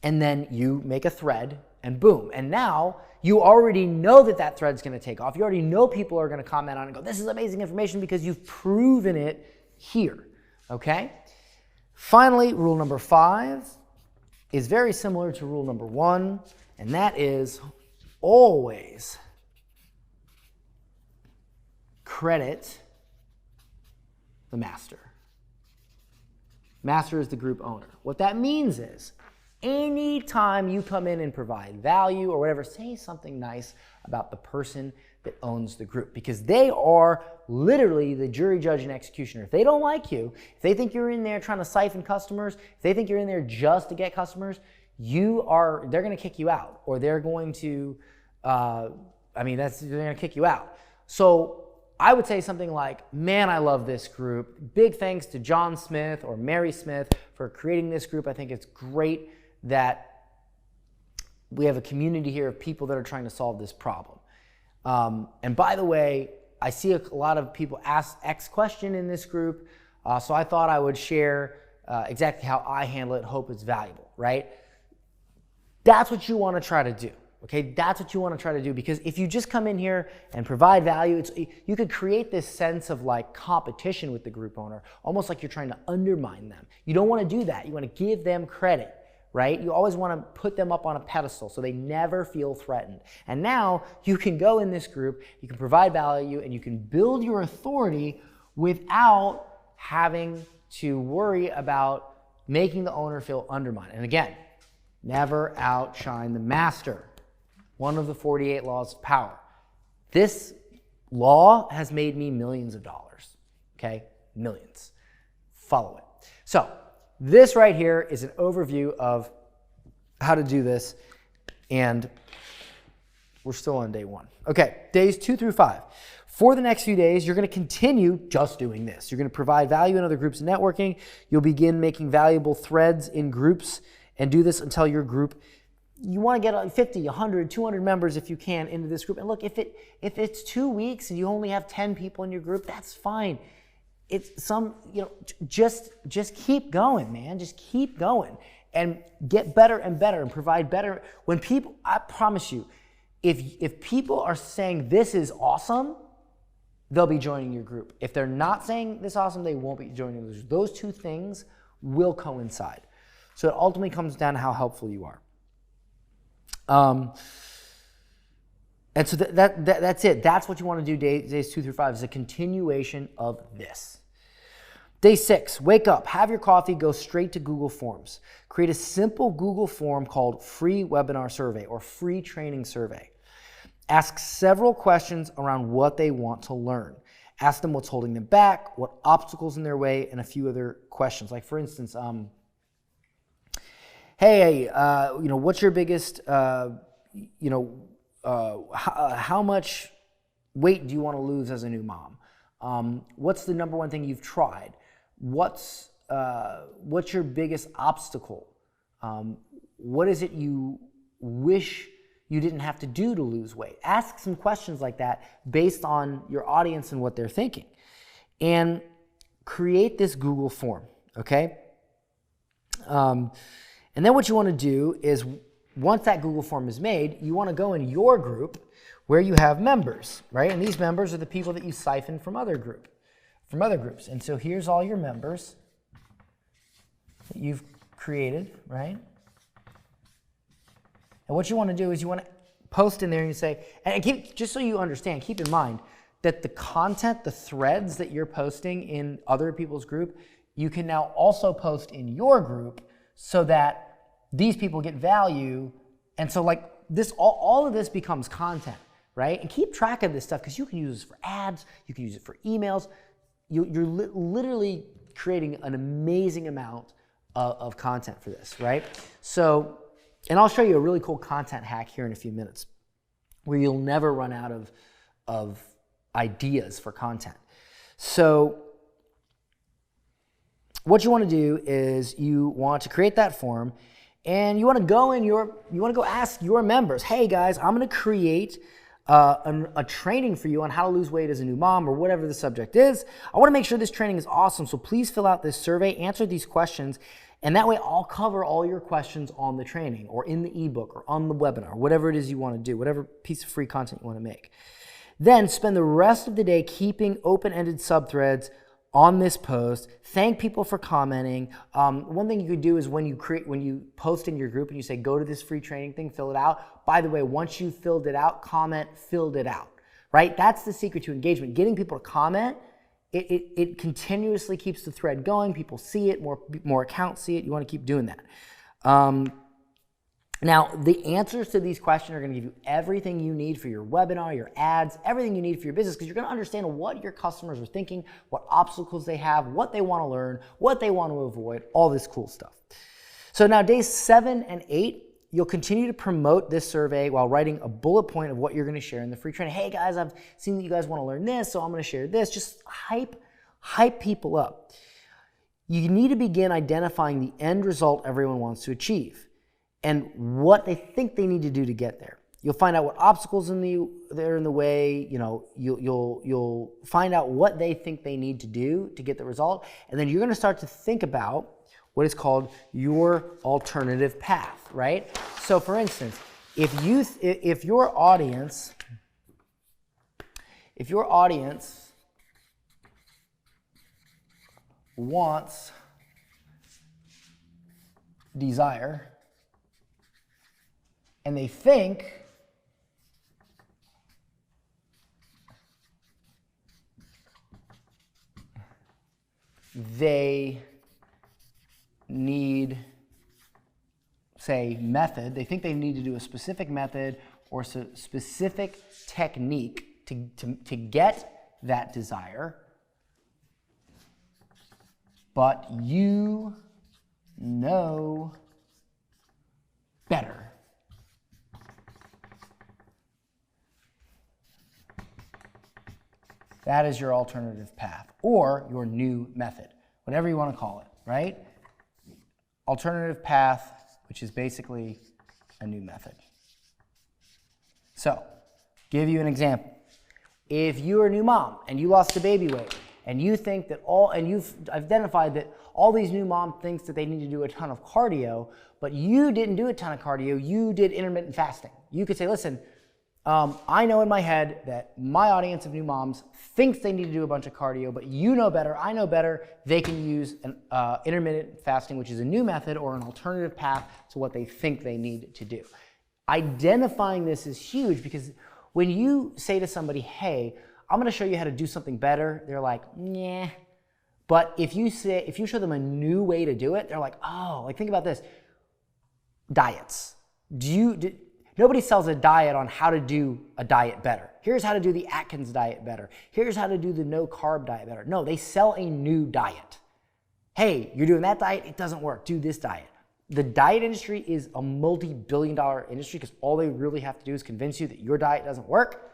then you make a thread, and boom. And now you already know that thread's going to take off. You already know people are going to comment on it and go, this is amazing information, because you've proven it here, okay? Finally, rule number 5 is very similar to rule number 1, and that is always credit the master. Master is the group owner. What that means is Anytime you come in and provide value or whatever, say something nice about the person that owns the group, because they are literally the jury, judge, and executioner. If they don't like you, if they think you're in there trying to siphon customers, if they think you're in there just to get customers, they're going to kick you out, or they're going to, they're going to kick you out. So I would say something like, man, I love this group. Big thanks to John Smith or Mary Smith for creating this group. I think it's great that we have a community here of people that are trying to solve this problem. And by the way, I see a lot of people ask X question in this group, so I thought I would share exactly how I handle it. Hope it's valuable, right? That's what you want to try to do, okay? That's what you want to try to do, because if you just come in here and provide value, you could create this sense of like competition with the group owner, almost like you're trying to undermine them. You don't want to do that. You want to give them credit. Right? You always want to put them up on a pedestal so they never feel threatened. And now you can go in this group, you can provide value, and you can build your authority without having to worry about making the owner feel undermined. And again, never outshine the master. One of the 48 laws of power. This law has made me millions of dollars. Okay? Millions. Follow it. So, this right here is an overview of how to do this, and we're still on day 1. Okay, days 2 through 5. For the next few days, you're going to continue just doing this. You're going to provide value in other groups and networking. You'll begin making valuable threads in groups and do this until your group, you want to get 50, 100, 200 members if you can into this group. And look, if it's 2 weeks and you only have 10 people in your group, that's fine. It's just keep going, man. Just keep going and get better and better and provide better. When people, I promise you, if people are saying this is awesome, they'll be joining your group. If they're not saying this awesome, they won't be joining your group. Those two things will coincide. So it ultimately comes down to how helpful you are. And so that's it. That's what you want to do days 2 through 5 is a continuation of this. Day 6, wake up, have your coffee, go straight to Google Forms. Create a simple Google form called free webinar survey or free training survey. Ask several questions around what they want to learn. Ask them what's holding them back, what obstacles in their way, and a few other questions. Like for instance, hey, what's your biggest, how much weight do you want to lose as a new mom? What's the number one thing you've tried? What's your biggest obstacle? What is it you wish you didn't have to do to lose weight? Ask some questions like that based on your audience and what they're thinking. And create this Google form, okay? And then what you want to do is, once that Google form is made, you want to go in your group where you have members, right? And these members are the people that you siphon from other groups. And so here's all your members that you've created, right? And what you want to do is you want to post in there and you say, and just so you understand, keep in mind that the content, the threads that you're posting in other people's group, you can now also post in your group so that these people get value. And so like this, all of this becomes content, right? And keep track of this stuff because you can use this for ads, you can use it for emails. You're literally creating an amazing amount of content for this, right? So, and I'll show you a really cool content hack here in a few minutes where you'll never run out of ideas for content. So what you want to do is you want to create that form and you want to go ask your members, hey guys, I'm going to create a training for you on how to lose weight as a new mom or whatever the subject is. I want to make sure this training is awesome, so please fill out this survey, answer these questions, and that way I'll cover all your questions on the training or in the ebook or on the webinar, whatever it is you want to do, whatever piece of free content you want to make. Then spend the rest of the day keeping open-ended subthreads on this post. Thank people for commenting. One thing you could do is when you post in your group and you say, go to this free training thing, fill it out. By the way, once you've filled it out, comment, filled it out, right? That's the secret to engagement. Getting people to comment, it continuously keeps the thread going. People see it, more accounts see it. You want to keep doing that. Now, the answers to these questions are going to give you everything you need for your webinar, your ads, everything you need for your business, because you're going to understand what your customers are thinking, what obstacles they have, what they want to learn, what they want to avoid, all this cool stuff. So now days 7 and 8, you'll continue to promote this survey while writing a bullet point of what you're going to share in the free training. Hey guys, I've seen that you guys want to learn this, so I'm going to share this. Just hype people up. You need to begin identifying the end result everyone wants to achieve and what they think they need to do to get there. You'll find out what obstacles are in the way. You know, you'll find out what they think they need to do to get the result, and then you're going to start to think about what is called your alternative path, right? So, for instance, if your audience wants desire, and they think they need, say, method, they think they need to do a specific method or specific technique to get that desire, but you know better. That is your alternative path or your new method, whatever you want to call it, right? Alternative path, which is basically a new method. So, give you an example. If you're a new mom and you lost the baby weight and you think that you've identified that all these new moms thinks that they need to do a ton of cardio, but you didn't do a ton of cardio, you did intermittent fasting. You could say, listen, I know in my head that my audience of new moms thinks they need to do a bunch of cardio, but you know better, I know better, they can use an intermittent fasting, which is a new method or an alternative path to what they think they need to do. Identifying this is huge because when you say to somebody, hey, I'm going to show you how to do something better, they're like, nah. But if you show them a new way to do it, they're like, oh, like think about this. Diets. Nobody sells a diet on how to do a diet better. Here's how to do the Atkins diet better. Here's how to do the no carb diet better. No, they sell a new diet. Hey, you're doing that diet, it doesn't work. Do this diet. The diet industry is a multi-billion-dollar industry because all they really have to do is convince you that your diet doesn't work,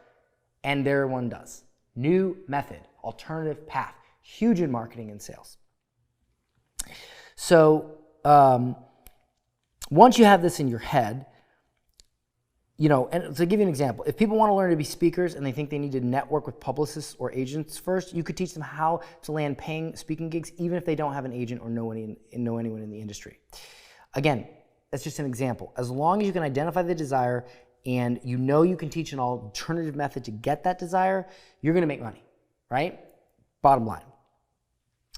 and their one does. New method, alternative path, huge in marketing and sales. So once you have this in your head, you know, and to give you an example, if people want to learn to be speakers and they think they need to network with publicists or agents first, you could teach them how to land paying speaking gigs even if they don't have an agent or know anyone in the industry. Again, that's just an example. As long as you can identify the desire and you know you can teach an alternative method to get that desire, you're going to make money, right? Bottom line.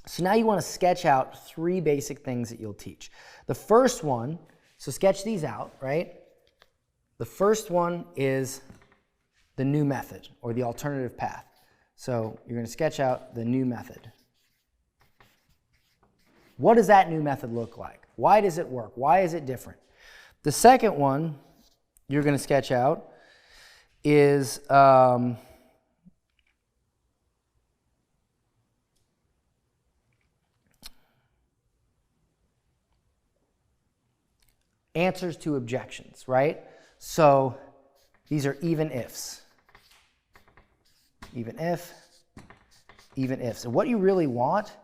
So now you want to sketch out 3 basic things that you'll teach. The first one, so sketch these out, right? The first one is the new method or the alternative path. So you're going to sketch out the new method. What does that new method look like? Why does it work? Why is it different? The second one you're going to sketch out is answers to objections, right? So these are even ifs. Even if, even if. So what you really want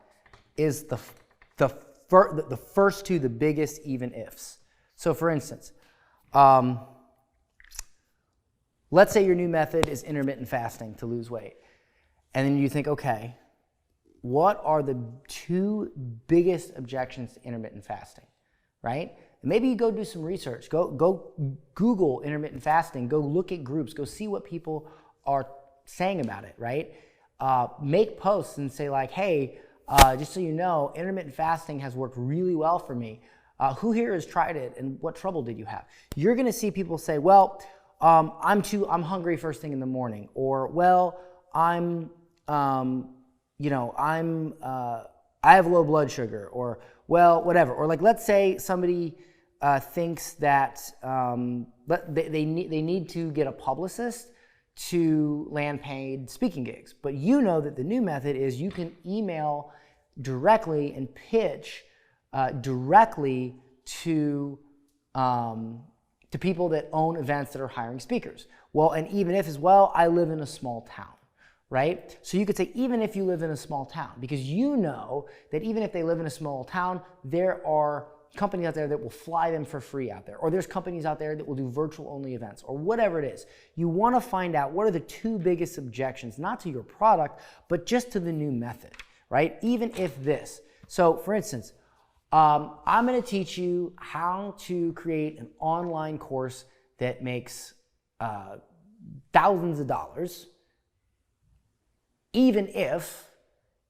is the first 2, the biggest even ifs. So for instance, let's say your new method is intermittent fasting to lose weight. And then you think, okay, what are the 2 biggest objections to intermittent fasting, right? Maybe you go do some research. Go Google intermittent fasting. Go look at groups. Go see what people are saying about it, right? Make posts and say like, hey, just so you know, intermittent fasting has worked really well for me. Who here has tried it and what trouble did you have? You're going to see people say, well, I'm hungry first thing in the morning, or well, I have low blood sugar, or well, whatever. Or like, let's say somebody thinks that they need to get a publicist to land paid speaking gigs. But you know that the new method is you can email directly and pitch directly to people that own events that are hiring speakers. Well, and even if as well, I live in a small town, right? So you could say even if you live in a small town, because you know that even if they live in a small town, there are companies out there that will fly them for free out there, or there's companies out there that will do virtual only events, or whatever it is. You want to find out what are the two biggest objections, not to your product, but just to the new method, right? Even if this. So for instance, I'm going to teach you how to create an online course that makes thousands of dollars, even if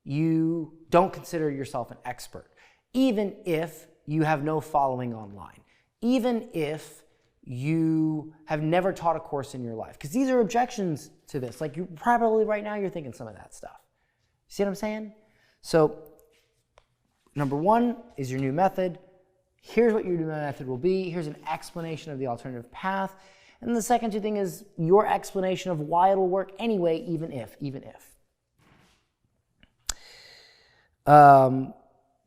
you don't consider yourself an expert, even if you have no following online, even if you have never taught a course in your life. Because these are objections to this. Like you probably right now you're thinking some of that stuff. See what I'm saying? So number one is your new method. Here's what your new method will be. Here's an explanation of the alternative path. And the second thing is your explanation of why it'll work anyway, even if.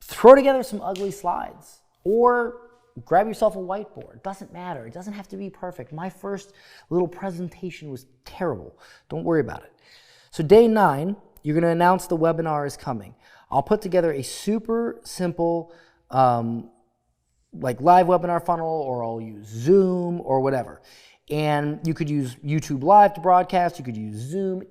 Throw together some ugly slides or grab yourself a whiteboard. Doesn't matter. It doesn't have to be perfect. My first little presentation was terrible. Don't worry about it. So day 9, you're going to announce the webinar is coming. I'll put together a super simple like live webinar funnel, or I'll use Zoom or whatever. And you could use YouTube Live to broadcast. You could use Zoom.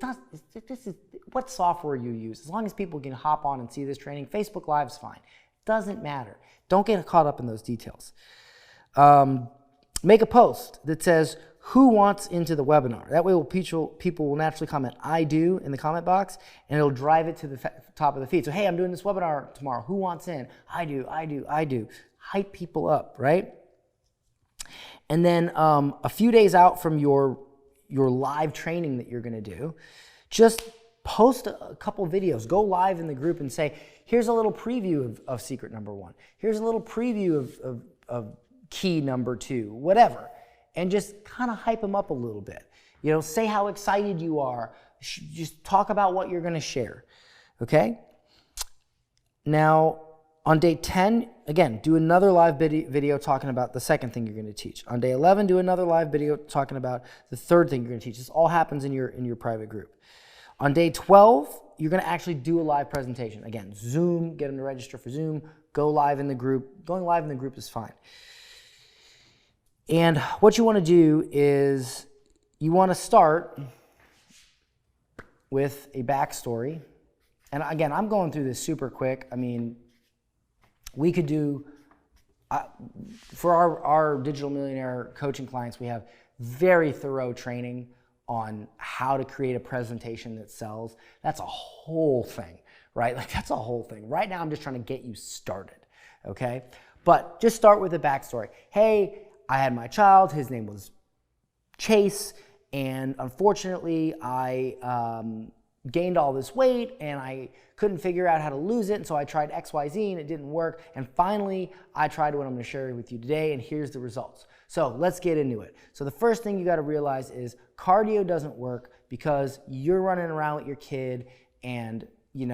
This is what software you use. As long as people can hop on and see this training, Facebook Live is fine. Doesn't matter. Don't get caught up in those details. Make a post that says, who wants into the webinar? That way people will naturally comment, I do, in the comment box, and it'll drive it to the top of the feed. So, hey, I'm doing this webinar tomorrow. Who wants in? I do. Hype people up, right? And then a few days out from your live training that you're going to do, just post a couple videos. Go live in the group and say, here's a little preview of secret number 1. Here's a little preview of key number 2, whatever. And just kind of hype them up a little bit. You know, say how excited you are. Just talk about what you're going to share. Okay? Now, on day 10, again, do another live video talking about the second thing you're going to teach. On day 11, do another live video talking about the third thing you're going to teach. This all happens in your private group. On day 12, you're going to actually do a live presentation. Again, Zoom, get them to register for Zoom, go live in the group. Going live in the group is fine. And what you want to do is you want to start with a backstory. And again, I'm going through this super quick. I mean, we could do, for our Digital Millionaire coaching clients, we have very thorough training on how to create a presentation that sells. That's a whole thing, right? Like that's a whole thing. Right now, I'm just trying to get you started, okay? But just start with a backstory. Hey, I had my child, his name was Chase, and unfortunately I gained all this weight and I couldn't figure out how to lose it, and so I tried XYZ and it didn't work, and finally I tried what I'm going to share with you today, and here's the results. So let's get into it. So the first thing you got to realize is cardio doesn't work because you're running around with your kid and you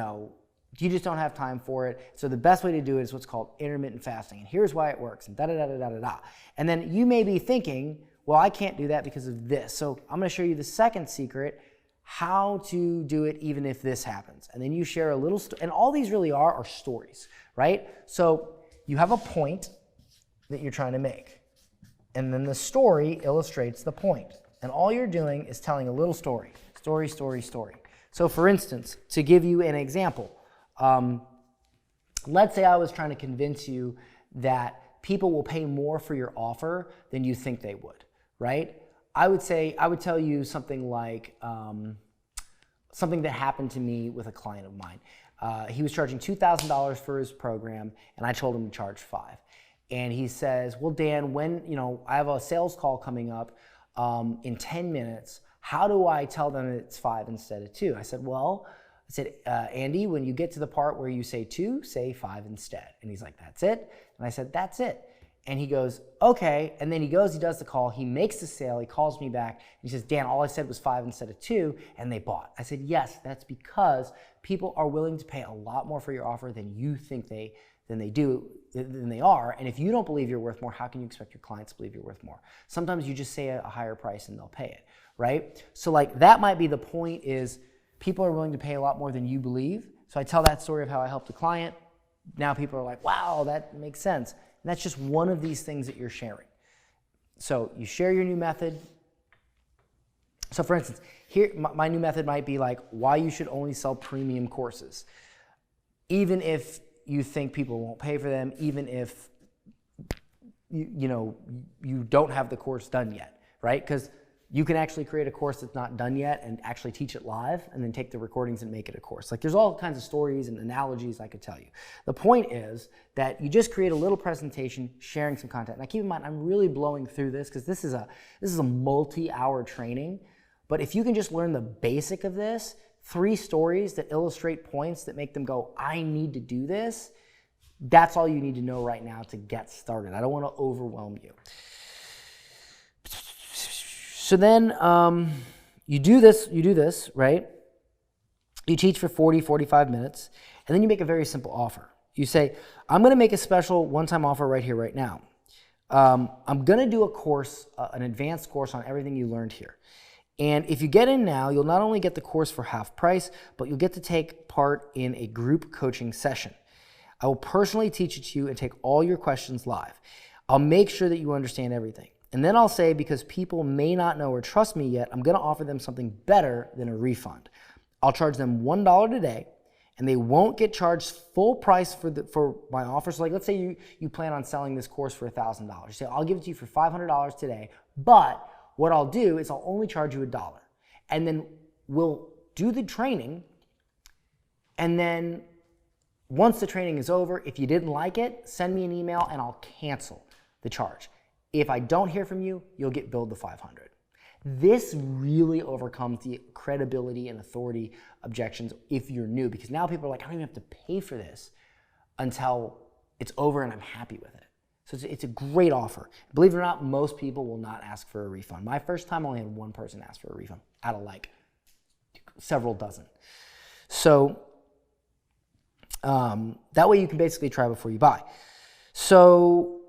just don't have time for it. So the best way to do it is what's called intermittent fasting. And here's why it works. And da-da-da-da-da-da. And then you may be thinking, well, I can't do that because of this. So I'm going to show you the second secret, how to do it even if this happens. And then you share a little and all these really are stories, right? So you have a point that you're trying to make. And then the story illustrates the point. And all you're doing is telling a little story. Story. So for instance, to give you an example, let's say I was trying to convince you that people will pay more for your offer than you think they would, right? I would tell you something like something that happened to me with a client of mine. He was charging $2,000 for his program, and I told him to charge $5,000. And he says, well, Dan, when I have a sales call coming up in 10 minutes, how do I tell them it's $5,000 instead of $2,000? I said, Andy, when you get to the part where you say 2, say 5 instead. And he's like, that's it? And I said, that's it. And he goes, okay. And then he goes, he does the call, he makes the sale, he calls me back, and he says, Dan, all I said was 5 instead of 2, and they bought. I said, yes, that's because people are willing to pay a lot more for your offer than you think than they are. And if you don't believe you're worth more, how can you expect your clients to believe you're worth more? Sometimes you just say a higher price and they'll pay it, right? So like that might be the point, is people are willing to pay a lot more than you believe. So I tell that story of how I helped a client. Now people are like, wow, that makes sense. And that's just one of these things that you're sharing. So you share your new method. So for instance, here, my new method might be like why you should only sell premium courses. Even if you think people won't pay for them, even if you don't have the course done yet, right? Because you can actually create a course that's not done yet and actually teach it live and then take the recordings and make it a course. Like there's all kinds of stories and analogies I could tell you. The point is that you just create a little presentation sharing some content. Now keep in mind, I'm really blowing through this because this is a multi-hour training. But if you can just learn the basic of this, 3 stories that illustrate points that make them go, I need to do this, that's all you need to know right now to get started. I don't want to overwhelm you. So then you do this, right? You teach for 40, 45 minutes, and then you make a very simple offer. You say, I'm going to make a special one-time offer right here, right now. I'm going to do a course, an advanced course on everything you learned here. And if you get in now, you'll not only get the course for half price, but you'll get to take part in a group coaching session. I will personally teach it to you and take all your questions live. I'll make sure that you understand everything. And then I'll say, because people may not know or trust me yet, I'm going to offer them something better than a refund. I'll charge them $1 today, and they won't get charged full price for my offer. So like, let's say you plan on selling this course for $1,000. You say, I'll give it to you for $500 today, but what I'll do is I'll only charge you $1. And then we'll do the training, and then once the training is over, if you didn't like it, send me an email and I'll cancel the charge. If I don't hear from you, you'll get billed the $500. This really overcomes the credibility and authority objections if you're new, because now people are like, I don't even have to pay for this until it's over and I'm happy with it. So it's a great offer. Believe it or not, most people will not ask for a refund. My first time, I only had one person ask for a refund out of like several dozen. So that way you can basically try before you buy. So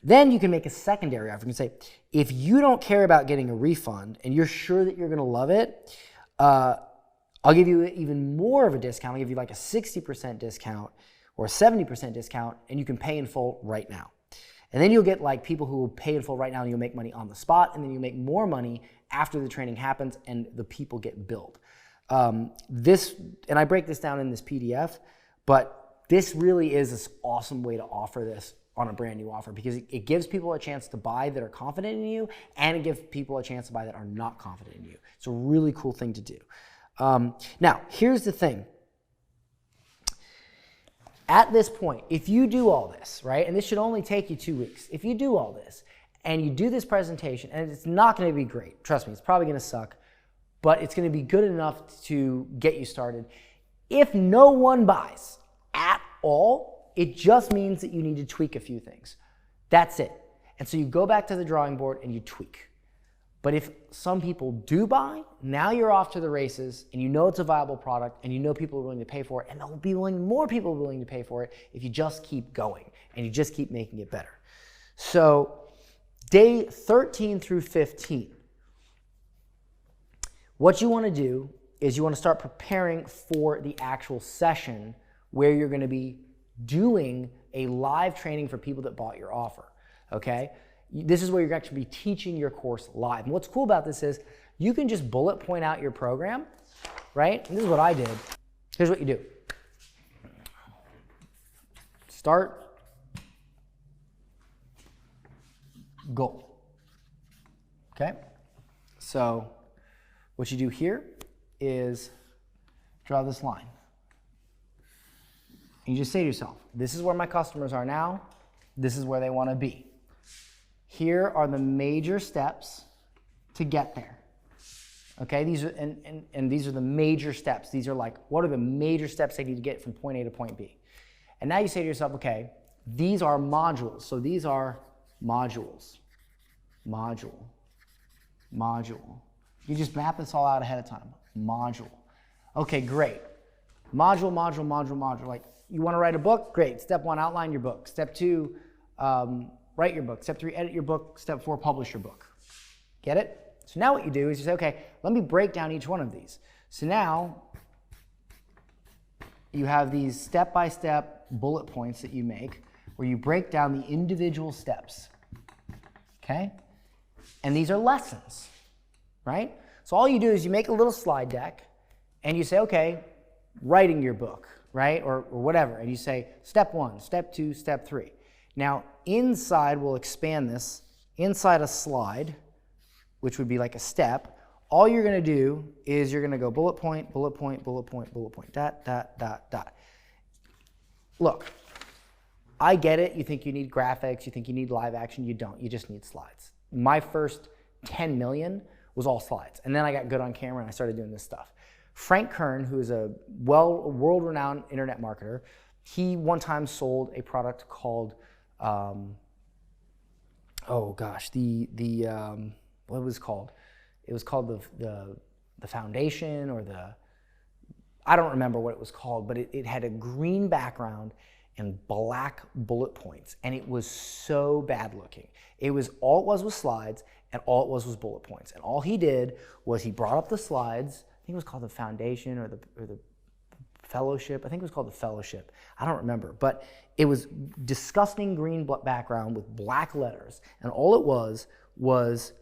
then you can make a secondary offer. You can say, if you don't care about getting a refund and you're sure that you're going to love it, I'll give you even more of a discount. I'll give you like a 60% discount or a 70% discount, and you can pay in full right now. And then you'll get like people who will pay in full right now, and you'll make money on the spot, and then you'll make more money after the training happens and the people get billed. And I break this down in this PDF, but this really is this awesome way to offer this on a brand new offer, because it gives people a chance to buy that are confident in you, and it gives people a chance to buy that are not confident in you. It's a really cool thing to do. Now, here's the thing. At this point, if you do all this, right, and this should only take you 2 weeks, if you do all this and you do this presentation, and it's not going to be great, trust me, it's probably going to suck, but it's going to be good enough to get you started. If no one buys at all, it just means that you need to tweak a few things. That's it. And so you go back to the drawing board and you tweak. But if some people do buy, now you're off to the races, and you know it's a viable product, and you know people are willing to pay for it, and there'll be more people willing to pay for it if you just keep going and you just keep making it better. So day 13 through 15, what you want to do is you want to start preparing for the actual session where you're going to be doing a live training for people that bought your offer, okay? This is where you're actually be teaching your course live. And what's cool about this is you can just bullet point out your program, right? And this is what I did. Here's what you do. Start, goal, okay? So what you do here is draw this line. And you just say to yourself, this is where my customers are now. This is where they want to be. Here are the major steps to get there. Okay, these are and these are the major steps. These are like, what are the major steps they need to get from point A to point B? And now you say to yourself, okay, These are modules. So these are modules. Module. You just map this all out ahead of time. Module. Okay, great. Module. Like, you want to write a book? Great. Step 1, outline your book. Step 2, write your book. Step 3, edit your book. Step 4, publish your book. Get it? So now what you do is you say, okay, let me break down each one of these. So now you have these step-by-step bullet points that you make where you break down the individual steps, okay? And these are lessons, right? So all you do is you make a little slide deck and you say, okay, writing your book, right? Or whatever. And you say step 1, step 2, step 3. Now inside, we'll expand this, inside a slide, which would be like a step, all you're gonna do is you're gonna go bullet point, bullet point, bullet point, bullet point, dot, dot, dot, dot. Look, I get it. You think you need graphics, you think you need live action. You don't, you just need slides. My first 10 million was all slides. And then I got good on camera and I started doing this stuff. Frank Kern, who is a world-renowned internet marketer, he one time sold a product called, what was it called? It was called the Foundation or I don't remember what it was called, but it had a green background and black bullet points, and it was so bad looking. All it was slides, and all it was bullet points. And all he did was he brought up the slides. I think it was called the Foundation or the Fellowship. I think it was called the Fellowship. I don't remember, but it was disgusting green background with black letters, and all it was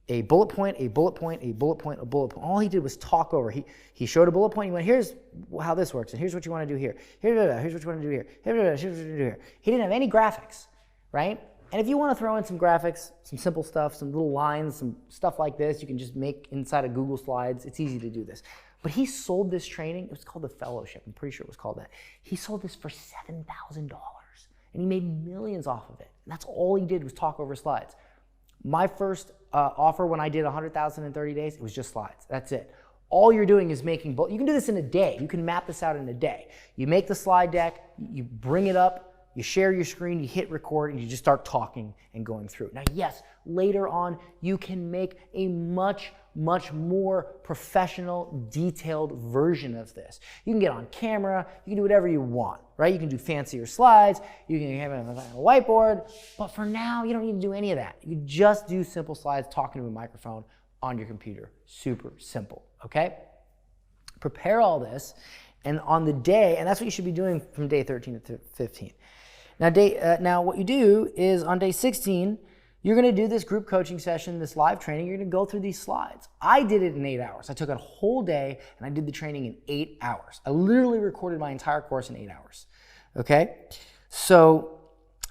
a bullet point, a bullet point, a bullet point, a bullet point. All he did was talk over. He showed a bullet point. He went, here's how this works, and here's what you want to do here. Here's what you want to do here. Here's what you do here. He didn't have any graphics, right? And if you want to throw in some graphics, some simple stuff, some little lines, some stuff like this, you can just make inside of Google Slides. It's easy to do this. But he sold this training. It was called the Fellowship. I'm pretty sure it was called that. He sold this for $7,000, and he made millions off of it. And that's all he did was talk over slides. My first offer when I did 100,000 in 30 days, it was just slides. That's it. All you're doing is making, you can do this in a day. You can map this out in a day. You make the slide deck, you bring it up, you share your screen, you hit record, and you just start talking and going through. Now, yes, later on, you can make a much more professional, detailed version of this. You can get on camera, you can do whatever you want, right? You can do fancier slides, you can have it on a whiteboard, but for now, you don't need to do any of that. You just do simple slides, talking to a microphone on your computer. Super simple, okay? Prepare all this, and on the day, and that's what you should be doing from day 13 to 15. Now what you do is on day 16, you're going to do this group coaching session, this live training. You're going to go through these slides. I did it in 8 hours. I took a whole day and I did the training in 8 hours. I literally recorded my entire course in 8 hours. Okay? So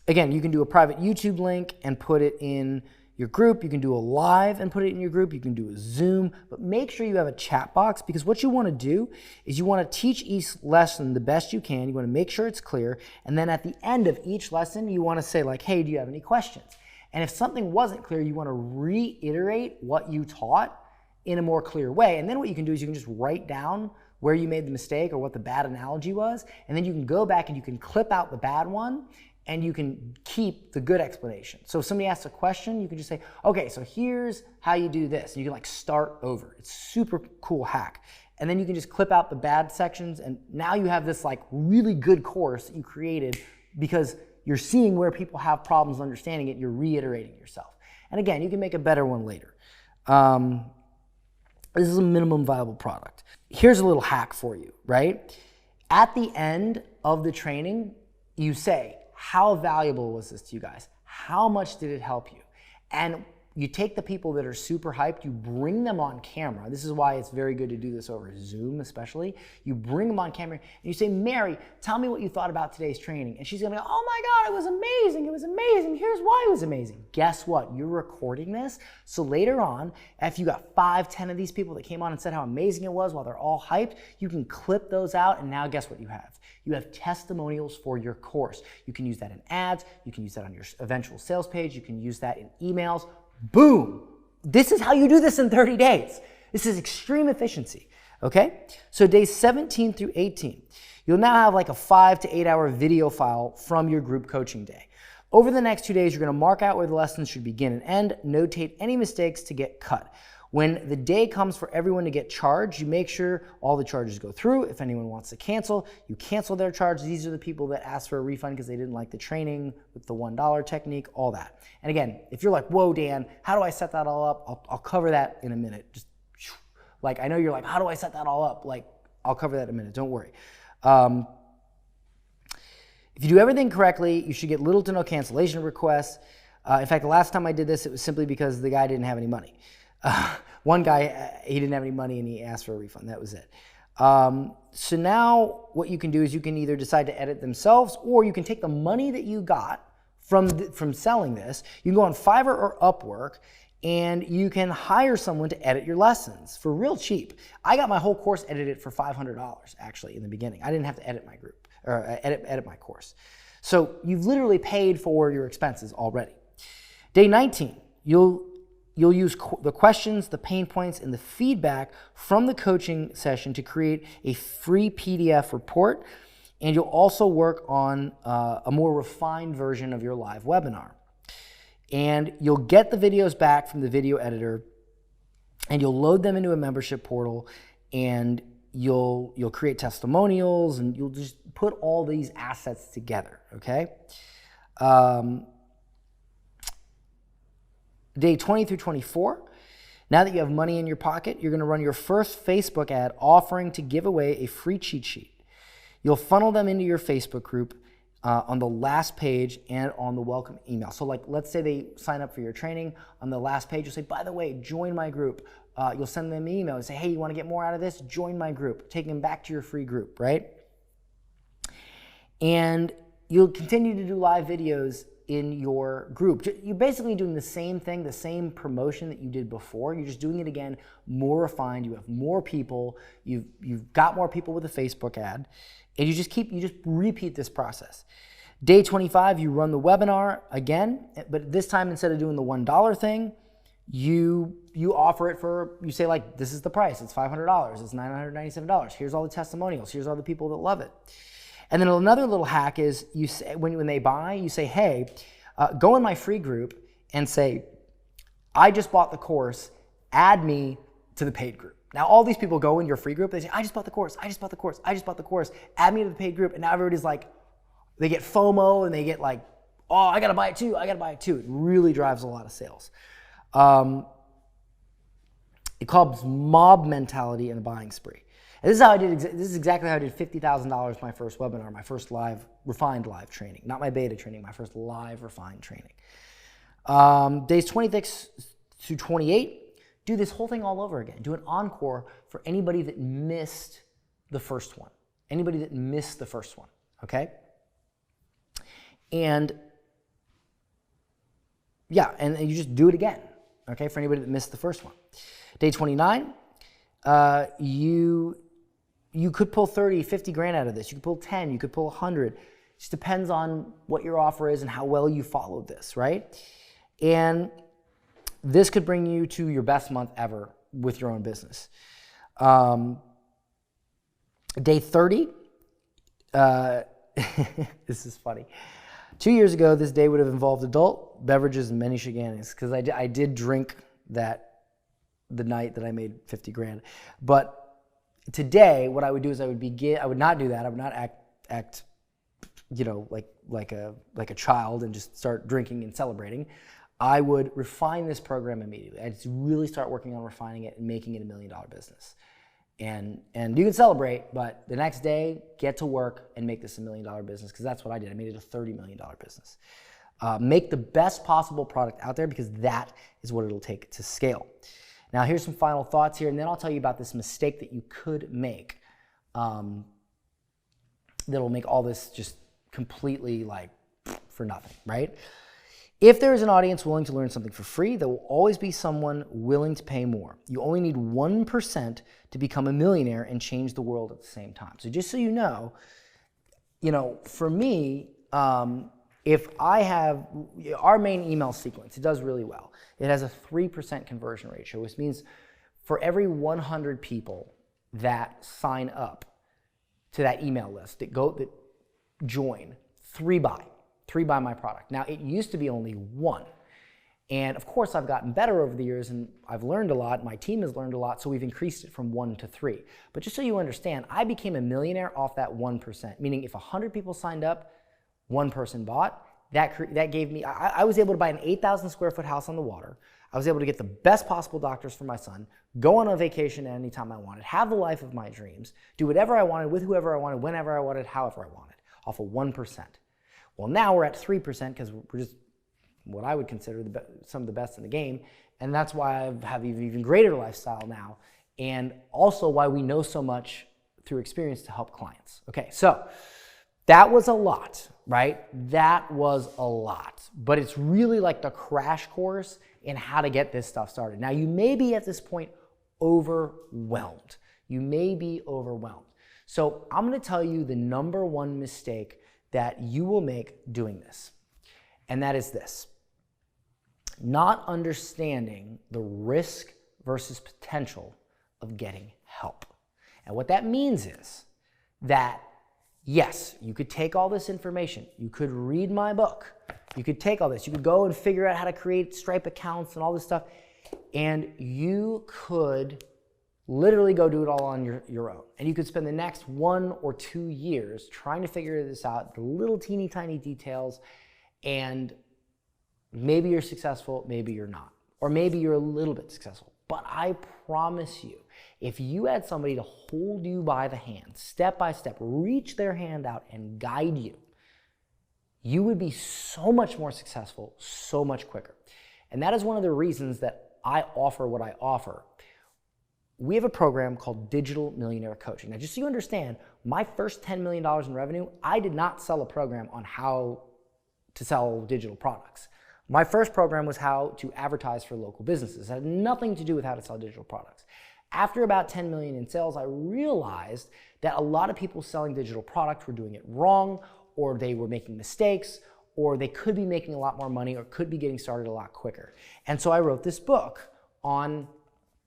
again, you can do a private YouTube link and put it in your group. You can do a live and put it in your group. You can do a Zoom, but make sure you have a chat box, because what you want to do is you want to teach each lesson the best you can. You want to make sure it's clear. And then at the end of each lesson, you want to say like, hey, do you have any questions? And if something wasn't clear, you want to reiterate what you taught in a more clear way. And then what you can do is you can just write down where you made the mistake or what the bad analogy was. And then you can go back and you can clip out the bad one and you can keep the good explanation. So if somebody asks a question, you can just say, okay, so here's how you do this. And you can like start over. It's super cool hack. And then you can just clip out the bad sections. And now you have this like really good course that you created because you're seeing where people have problems understanding it. You're reiterating yourself. And again, you can make a better one later. This is a minimum viable product. Here's a little hack for you, right? At the end of the training, you say, how valuable was this to you guys? How much did it help you? And you take the people that are super hyped, you bring them on camera. This is why it's very good to do this over Zoom especially. You bring them on camera and you say, Mary, tell me what you thought about today's training. And she's gonna go, oh my God, it was amazing, it was amazing. Here's why it was amazing. Guess what? You're recording this. So later on, if you got 5, 10 of these people that came on and said how amazing it was while they're all hyped, you can clip those out, and now guess what you have? You have testimonials for your course. You can use that in ads, you can use that on your eventual sales page, you can use that in emails. Boom! This is how you do this in 30 days. This is extreme efficiency, Okay, so days 17 through 18, you'll now have like a 5 to 8 hour video file from your group coaching day. Over the next 2 days, you're gonna mark out where the lessons should begin and end, notate any mistakes to get cut. When the day comes for everyone to get charged, you make sure all the charges go through. If anyone wants to cancel, you cancel their charge. These are the people that ask for a refund because they didn't like the training with the $1 technique, all that. And again, if you're like, whoa, Dan, how do I set that all up? I'll cover that in a minute. Just like, I know you're like, how do I set that all up? Like, I'll cover that in a minute, don't worry. If you do everything correctly, you should get little to no cancellation requests. In fact, the last time I did this, it was simply because the guy didn't have any money. One guy, he didn't have any money and he asked for a refund. That was it. So now what you can do is you can either decide to edit themselves, or you can take the money that you got from selling this. You can go on Fiverr or Upwork and you can hire someone to edit your lessons for real cheap. I got my whole course edited for $500 actually in the beginning. I didn't have to edit my group or edit my course. So you've literally paid for your expenses already. Day 19, you'll use the questions, the pain points, and the feedback from the coaching session to create a free PDF report, and you'll also work on a more refined version of your live webinar. And you'll get the videos back from the video editor, and you'll load them into a membership portal, and you'll create testimonials, and you'll just put all these assets together, okay? Day 20 through 24, now that you have money in your pocket, you're gonna run your first Facebook ad offering to give away a free cheat sheet. You'll funnel them into your Facebook group on the last page and on the welcome email. So like, let's say they sign up for your training. On the last page, you'll say, by the way, join my group. You'll send them an email and say, hey, you wanna get more out of this? Join my group. Take them back to your free group, right? And you'll continue to do live videos in your group. You're basically doing the same thing, the same promotion that you did before. You're just doing it again, more refined. You have more people. You've got more people with a Facebook ad, and you just repeat this process. Day 25, you run the webinar again, but this time instead of doing the $1 thing, you offer it for, you say like, this is the price. It's $500. It's $997. Here's all the testimonials. Here's all the people that love it. And then another little hack is you say, when they buy, you say, hey, go in my free group and say, I just bought the course, add me to the paid group. Now all these people go in your free group, they say, I just bought the course, I just bought the course, I just bought the course, add me to the paid group. And now everybody's like, they get FOMO and they get like, oh, I gotta buy it too, I gotta buy it too. It really drives a lot of sales. It calls mob mentality in a buying spree. And this is how I did. This is exactly how I did $50,000 my first webinar, my first refined live training, not my beta training, my first live refined training. Days 26 to 28, do this whole thing all over again. Do an encore for anybody that missed the first one. Anybody that missed the first one, okay? And yeah, and you just do it again, okay, for anybody that missed the first one. Day 29, you could pull 30, 50 grand out of this. You could pull 10, you could pull 100. It just depends on what your offer is and how well you followed this, right? And this could bring you to your best month ever with your own business. Day 30, this is funny. 2 years ago, this day would have involved adult beverages and many shenanigans, because I did drink the night that I made 50 grand. But today, what I would do is I would not do that. I would not act, you know, like a child and just start drinking and celebrating. I would refine this program immediately. I'd really start working on refining it and making it $1 million business. And you can celebrate, but the next day, get to work and make this $1 million business, because that's what I did. I made it a $30 million business. Make the best possible product out there, because that is what it'll take to scale. Now, here's some final thoughts here, and then I'll tell you about this mistake that you could make that'll make all this just completely like for nothing, right? If there is an audience willing to learn something for free, there will always be someone willing to pay more. You only need 1% to become a millionaire and change the world at the same time. So just so you know, for me, if I have our main email sequence, it does really well. It has a 3% conversion ratio, which means for every 100 people that sign up to that email list, that join, 3 buy my product. Now, it used to be only 1. And of course, I've gotten better over the years and I've learned a lot. My team has learned a lot, so we've increased it from 1 to 3. But just so you understand, I became a millionaire off that 1%, meaning if 100 people signed up, 1 person bought, that gave me, I was able to buy an 8,000 square foot house on the water. I was able to get the best possible doctors for my son, go on a vacation at any time I wanted, have the life of my dreams, do whatever I wanted with whoever I wanted, whenever I wanted, however I wanted, off of 1%. Well, now we're at 3% because we're just what I would consider some of the best in the game, and that's why I have an even greater lifestyle now, and also why we know so much through experience to help clients. Okay, so that was a lot, right? That was a lot, but it's really like the crash course in how to get this stuff started. Now, you may be at this point overwhelmed. You may be overwhelmed. So I'm going to tell you the number 1 mistake that you will make doing this, and that is this: not understanding the risk versus potential of getting help. And what that means is that, yes, you could take all this information, you could read my book, you could take all this, you could go and figure out how to create Stripe accounts and all this stuff, and you could literally go do it all on your own. And you could spend the next 1 or 2 years trying to figure this out, the little teeny tiny details, and maybe you're successful, maybe you're not. Or maybe you're a little bit successful. But I promise you, if you had somebody to hold you by the hand, step by step, reach their hand out and guide you, you would be so much more successful, so much quicker. And that is one of the reasons that I offer what I offer. We have a program called Digital Millionaire Coaching. Now, just so you understand, my first $10 million in revenue, I did not sell a program on how to sell digital products. My first program was how to advertise for local businesses. It had nothing to do with how to sell digital products. After about 10 million in sales, I realized that a lot of people selling digital products were doing it wrong, or they were making mistakes, or they could be making a lot more money, or could be getting started a lot quicker. And so I wrote this book on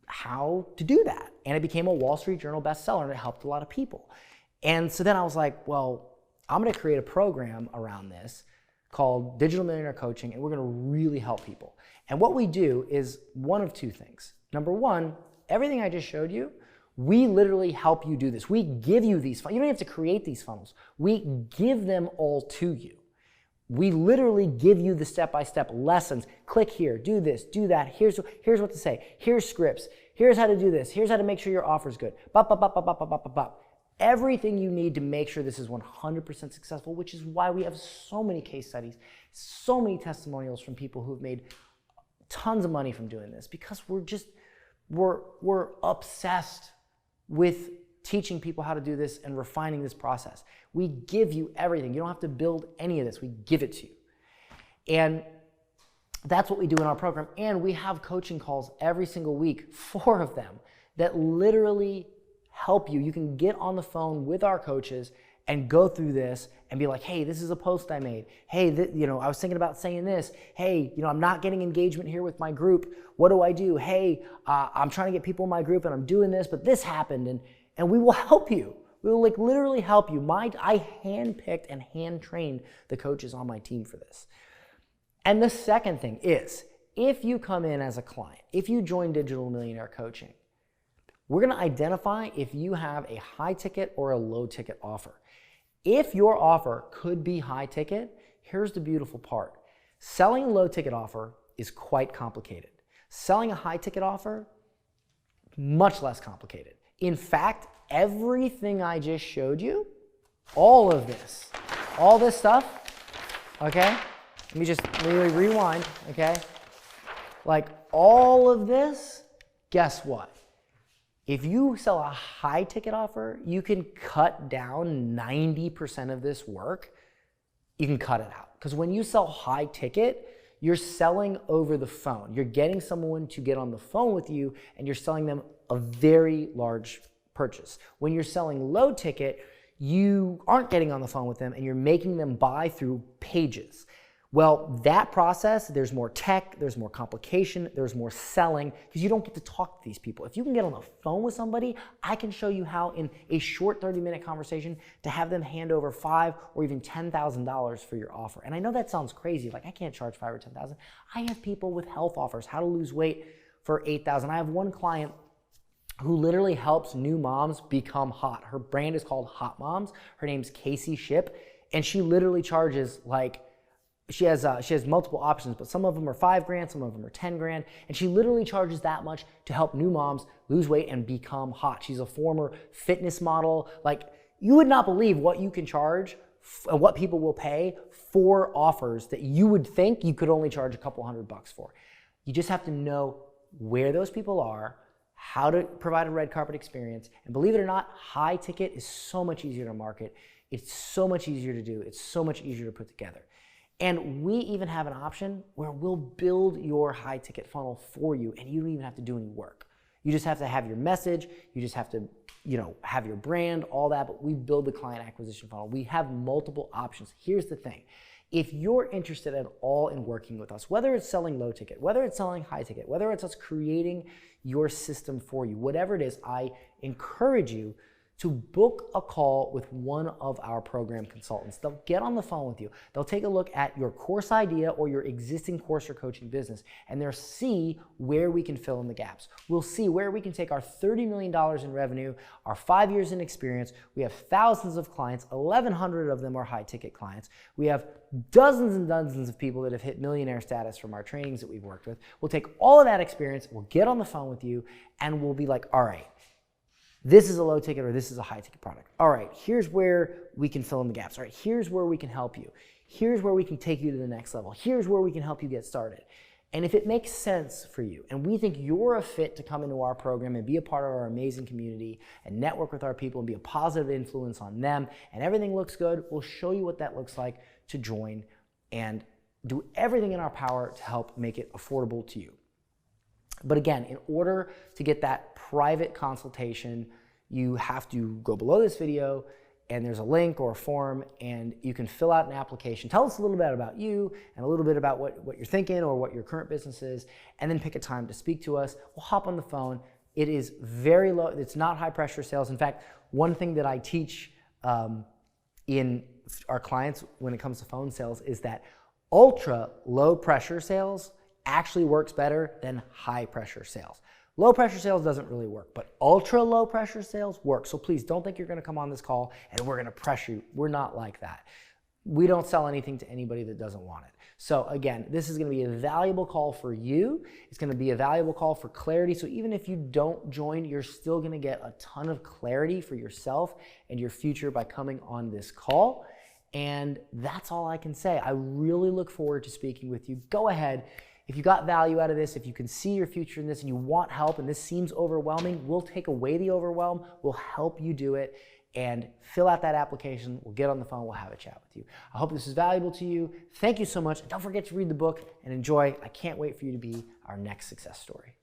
how to do that. And it became a Wall Street Journal bestseller, and it helped a lot of people. And so then I was like, well, I'm going to create a program around this called Digital Millionaire Coaching, and we're going to really help people. And what we do is one of 2 things. Number 1, everything I just showed you, we literally help you do this. We give you these funnels. You don't have to create these funnels. We give them all to you. We literally give you the step-by-step lessons. Click here, do this, do that. Here's what to say. Here's scripts. Here's how to do this. Here's how to make sure your offer's good. Bop, bop, bop, bop, bop, bop, bop, bop. Everything you need to make sure this is 100% successful, which is why we have so many case studies, so many testimonials from people who've made tons of money from doing this, because we're obsessed with teaching people how to do this and refining this process. We give you everything. You don't have to build any of this. We give it to you. And that's what we do in our program. And we have coaching calls every single week, 4 of them, that literally help you. You can get on the phone with our coaches and go through this and be like, hey, this is a post I made. Hey, I was thinking about saying this. Hey, I'm not getting engagement here with my group. What do I do? Hey, I'm trying to get people in my group and I'm doing this, but this happened. And we will help you. We will literally help you. I handpicked and hand-trained the coaches on my team for this. And the second thing is, if you come in as a client, if you join Digital Millionaire Coaching, we're going to identify if you have a high ticket or a low ticket offer. If your offer could be high ticket, here's the beautiful part. Selling a low ticket offer is quite complicated. Selling a high ticket offer, much less complicated. In fact, everything I just showed you, all this stuff, okay? Let me just rewind, okay? All of this, guess what? If you sell a high ticket offer, you can cut down 90% of this work. You can cut it out. Because when you sell high ticket, you're selling over the phone. You're getting someone to get on the phone with you, and you're selling them a very large purchase. When you're selling low ticket, you aren't getting on the phone with them, and you're making them buy through pages. Well, that process, there's more tech, there's more complication, there's more selling, because you don't get to talk to these people. If you can get on the phone with somebody, I can show you how in a short 30-minute conversation to have them hand over $5,000 or even $10,000 for your offer. And I know that sounds crazy, like I can't charge $5,000 or $10,000. I have people with health offers, how to lose weight for $8,000. I have one client who literally helps new moms become hot. Her brand is called Hot Moms. Her name's Casey Ship, and she literally charges like, she has multiple options, but some of them are $5,000, some of them are $10,000, and she literally charges that much to help new moms lose weight and become hot. She's a former fitness model. Like, you would not believe what you can charge, what people will pay for offers that you would think you could only charge a couple $100 for. You just have to know where those people are, how to provide a red carpet experience, and believe it or not, high ticket is so much easier to market. It's so much easier to do. It's so much easier to put together. And we even have an option where we'll build your high ticket funnel for you, and you don't even have to do any work. You just have to have your message, you just have to, have your brand, all that, but we build the client acquisition funnel. We have multiple options. Here's the thing. If you're interested at all in working with us, whether it's selling low ticket, whether it's selling high ticket, whether it's us creating your system for you, whatever it is, I encourage you to book a call with one of our program consultants. They'll get on the phone with you. They'll take a look at your course idea or your existing course or coaching business, and they'll see where we can fill in the gaps. We'll see where we can take our $30 million in revenue, our 5 years in experience. We have thousands of clients, 1,100 of them are high ticket clients. We have dozens and dozens of people that have hit millionaire status from our trainings that we've worked with. We'll take all of that experience, we'll get on the phone with you, and we'll be like, all right, this is a low ticket or this is a high ticket product. All right, here's where we can fill in the gaps. All right, here's where we can help you. Here's where we can take you to the next level. Here's where we can help you get started. And if it makes sense for you, and we think you're a fit to come into our program and be a part of our amazing community and network with our people and be a positive influence on them, and everything looks good, we'll show you what that looks like to join and do everything in our power to help make it affordable to you. But again, in order to get that private consultation, you have to go below this video and there's a link or a form and you can fill out an application. Tell us a little bit about you and a little bit about what you're thinking or what your current business is, and then pick a time to speak to us. We'll hop on the phone. It is very low. It's not high pressure sales. In fact, one thing that I teach in our clients when it comes to phone sales is that ultra low pressure sales actually works better than high pressure sales. Low pressure sales doesn't really work, but ultra low pressure sales work. So please don't think you're gonna come on this call and we're gonna pressure you. We're not like that. We don't sell anything to anybody that doesn't want it. So again, this is gonna be a valuable call for you. It's gonna be a valuable call for clarity. So even if you don't join, you're still gonna get a ton of clarity for yourself and your future by coming on this call. And that's all I can say. I really look forward to speaking with you. Go ahead. If you got value out of this, if you can see your future in this and you want help and this seems overwhelming, we'll take away the overwhelm. We'll help you do it and fill out that application. We'll get on the phone. We'll have a chat with you. I hope this is valuable to you. Thank you so much. And don't forget to read the book and enjoy. I can't wait for you to be our next success story.